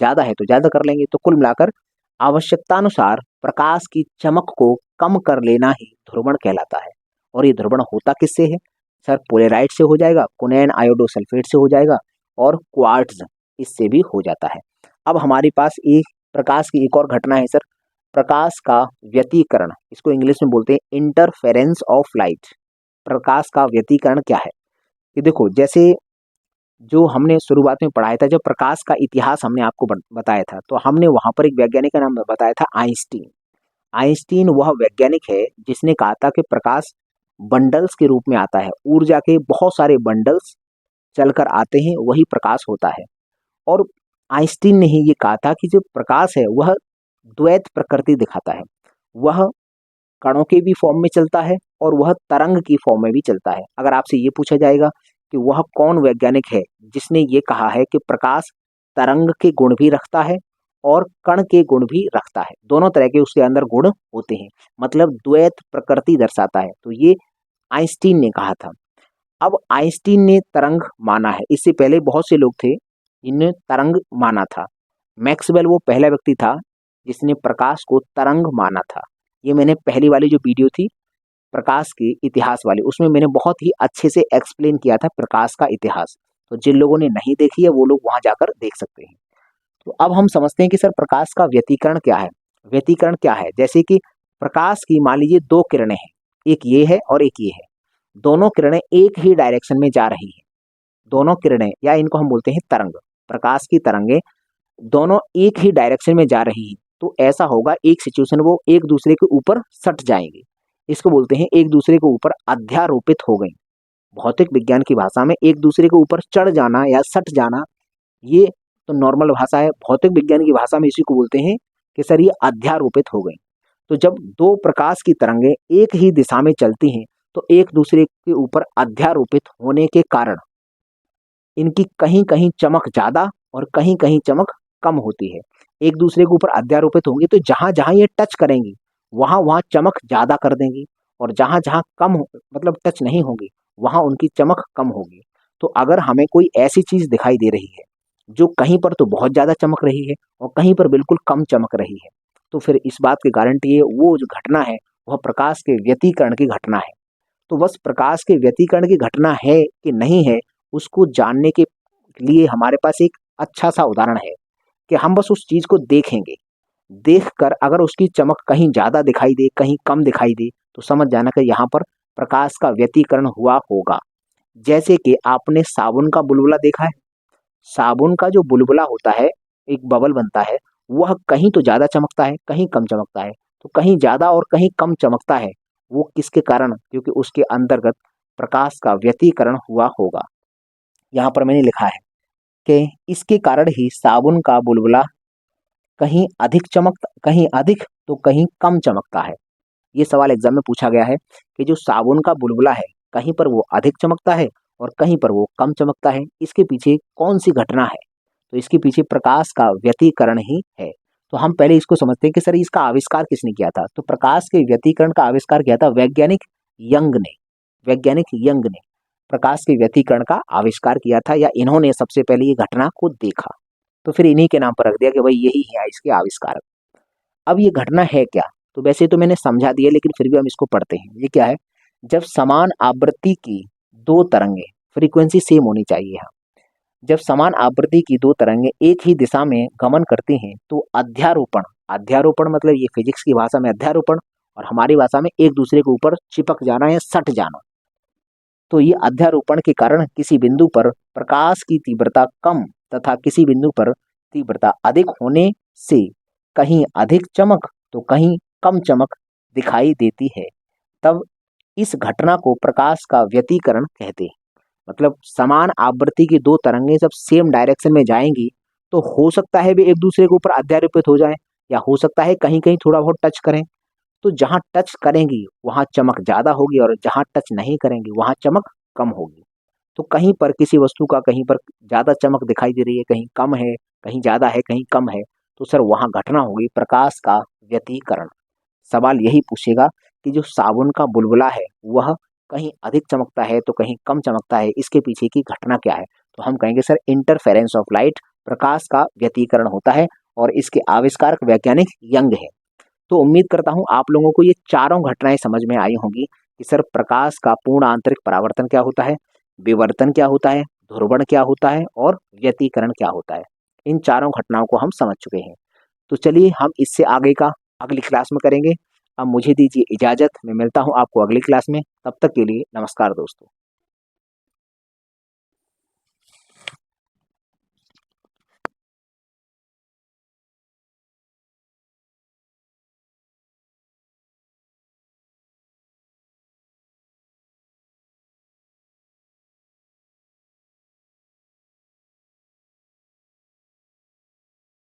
S1: ज्यादा है तो ज्यादा कर लेंगे। तो कुल मिलाकर आवश्यकतानुसार प्रकाश की चमक को कम कर लेना ही ध्रुवण कहलाता है। और ये ध्रुवण होता किससे है? सर पोलेराइड से हो जाएगा, कुनैन आयोडो सल्फेट से हो जाएगा, और क्वार्ट्ज इससे भी हो जाता है। अब हमारे पास एक प्रकाश की एक और घटना है सर, प्रकाश का व्यतिकरण। इसको इंग्लिश में बोलते हैं इंटरफेरेंस ऑफ लाइट। प्रकाश का व्यतिकरण क्या है? कि देखो, जैसे जो हमने शुरुआत में पढ़ाया था, जब प्रकाश का इतिहास हमने आपको बताया था, तो हमने वहां पर एक वैज्ञानिक का नाम बताया था आइंस्टीन। आइंस्टीन वह वैज्ञानिक है जिसने कहा था कि प्रकाश बंडल्स के रूप में आता है, ऊर्जा के बहुत सारे बंडल्स चलकर आते हैं, वही प्रकाश होता है। और आइंस्टीन ने ही ये कहा था कि जो प्रकाश है वह द्वैत प्रकृति दिखाता है। वह कणों के भी फॉर्म में चलता है और वह तरंग की फॉर्म में भी चलता है। अगर आपसे ये पूछा जाएगा कि वह कौन वैज्ञानिक है जिसने ये कहा है कि प्रकाश तरंग के गुण भी रखता है और कण के गुण भी रखता है, दोनों तरह के उसके अंदर गुण होते हैं, मतलब द्वैत प्रकृति दर्शाता है, तो ये आइंस्टीन ने कहा था। अब आइंस्टीन ने तरंग माना है, इससे पहले बहुत से लोग थे जिन्हें तरंग माना था। मैक्सवेल वो पहला व्यक्ति था जिसने प्रकाश को तरंग माना था। ये मैंने पहली वाली जो वीडियो थी प्रकाश के इतिहास वाली, उसमें मैंने बहुत ही अच्छे से एक्सप्लेन किया था प्रकाश का इतिहास। तो जिन लोगों ने नहीं देखी है वो लोग वहां जाकर देख सकते हैं। तो अब हम समझते हैं कि सर प्रकाश का व्यतिकरण क्या है। व्यतिकरण क्या है? जैसे कि प्रकाश की मान लीजिए दो किरणें हैं, एक ये है और एक ये है, दोनों किरणें एक ही डायरेक्शन में जा रही है। दोनों किरणें, या इनको हम बोलते हैं तरंग, प्रकाश की तरंगे दोनों एक ही डायरेक्शन में जा रही है, तो ऐसा होगा एक सिचुएशन वो एक दूसरे के ऊपर सट जाएंगे। इसको बोलते हैं एक दूसरे के ऊपर अध्यारोपित हो गई। भौतिक विज्ञान की भाषा में एक दूसरे के ऊपर चढ़ जाना या सट जाना, ये तो नॉर्मल भाषा है। भौतिक विज्ञान की भाषा में इसी को बोलते हैं कि सर ये अध्यारोपित हो गई। तो जब दो प्रकाश की तरंगें एक ही दिशा में चलती हैं तो एक दूसरे के ऊपर अध्यारोपित होने के कारण इनकी कहीं कहीं चमक ज्यादा और कहीं कहीं चमक कम होती है। एक दूसरे के ऊपर अध्यारोपित होंगी तो जहां जहां ये टच करेंगी वहां वहां चमक ज्यादा कर देंगी, और जहां जहां मतलब टच नहीं होंगी वहां उनकी चमक कम होगी। तो अगर हमें कोई ऐसी चीज दिखाई दे रही है जो कहीं पर तो बहुत ज्यादा चमक रही है और कहीं पर बिल्कुल कम चमक रही है, तो फिर इस बात की गारंटी है वो जो घटना है वह प्रकाश के व्यतिकरण की घटना है। तो बस प्रकाश के व्यतिकरण की घटना है कि नहीं है, उसको जानने के लिए हमारे पास एक अच्छा सा उदाहरण है कि हम बस उस चीज को देखेंगे, देखकर अगर उसकी चमक कहीं ज्यादा दिखाई दे कहीं कम दिखाई दे तो समझ जाना कि यहाँ पर प्रकाश का व्यतिकरण हुआ होगा। जैसे कि आपने साबुन का बुलबुला देखा है। साबुन का जो बुलबुला होता है, एक बबल बनता है, वह कहीं तो ज्यादा चमकता है कहीं कम चमकता है। तो कहीं ज्यादा और कहीं कम चमकता है, वो किसके कारण? क्योंकि उसके अंतर्गत प्रकाश का व्यतिकरण हुआ होगा। यहाँ पर मैंने लिखा है कि इसके कारण ही साबुन का बुलबुला कहीं अधिक तो कहीं कम चमकता है। ये सवाल एग्जाम में पूछा गया है कि जो साबुन का बुलबुला है कहीं पर वो अधिक चमकता है और कहीं पर वो कम चमकता है, इसके पीछे कौन सी घटना है? तो इसके पीछे प्रकाश का व्यतिकरण ही है। तो हम पहले इसको समझते हैं कि सर इसका आविष्कार किसने किया था। तो प्रकाश के व्यतिकरण का आविष्कार किया था वैज्ञानिक यंग ने प्रकाश के व्यतिकरण का आविष्कार किया था, या इन्होंने सबसे पहले ये घटना को देखा। तो फिर इन्हीं के नाम पर रख दिया कि भाई यही है इसके आविष्कारक। अब ये घटना है क्या? तो वैसे तो मैंने समझा दिया लेकिन फिर भी हम इसको पढ़ते हैं। ये क्या है? जब समान आवृत्ति की दो तरंगे, फ्रीक्वेंसी सेम होनी चाहिए यहाँ, जब समान आवृत्ति की दो तरंगे एक ही दिशा में गमन करती हैं तो अध्यारोपण, अध्यारोपण मतलब ये फिजिक्स की भाषा में अध्यारोपण और हमारी भाषा में एक दूसरे के ऊपर चिपक जाना या सट जाना। तो ये अध्यारोपण के कारण किसी बिंदु पर प्रकाश की तीव्रता कम तथा किसी बिंदु पर तीव्रता अधिक होने से कहीं अधिक चमक तो कहीं कम चमक दिखाई देती है। तब इस घटना को प्रकाश का व्यतिकरण कहते हैं। मतलब समान आवृत्ति की दो तरंगें जब सेम डायरेक्शन में जाएंगी तो हो सकता है वे एक दूसरे के ऊपर अध्यारोपित हो जाएं, या हो सकता है कहीं कहीं थोड़ा बहुत टच करें। तो जहां टच करेंगी वहां चमक ज्यादा होगी और जहां टच नहीं करेंगी वहां चमक कम होगी। तो कहीं पर किसी वस्तु का कहीं पर ज्यादा चमक दिखाई दे रही है, कहीं कम है, कहीं ज्यादा है कहीं कम है, तो सर वहां घटना होगी प्रकाश का व्यतिकरण। सवाल यही पूछेगा कि जो साबुन का बुलबुला है वह कहीं अधिक चमकता है तो कहीं कम चमकता है, इसके पीछे की घटना क्या है? तो हम कहेंगे सर इंटरफेरेंस ऑफ लाइट, प्रकाश का व्यतिकरण होता है और इसके आविष्कारक वैज्ञानिक यंग है। तो उम्मीद करता हूं आप लोगों को ये चारों घटनाएं समझ में आई होंगी कि सर प्रकाश का पूर्ण आंतरिक परावर्तन क्या होता है, विवर्तन क्या होता है, ध्रुवण क्या होता है और व्यतिकरण क्या होता है। इन चारों घटनाओं को हम समझ चुके हैं। तो चलिए हम इससे आगे का अगली क्लास में करेंगे। अब मुझे दीजिए इजाजत, मैं मिलता हूं आपको अगली क्लास में। तब तक के लिए नमस्कार दोस्तों।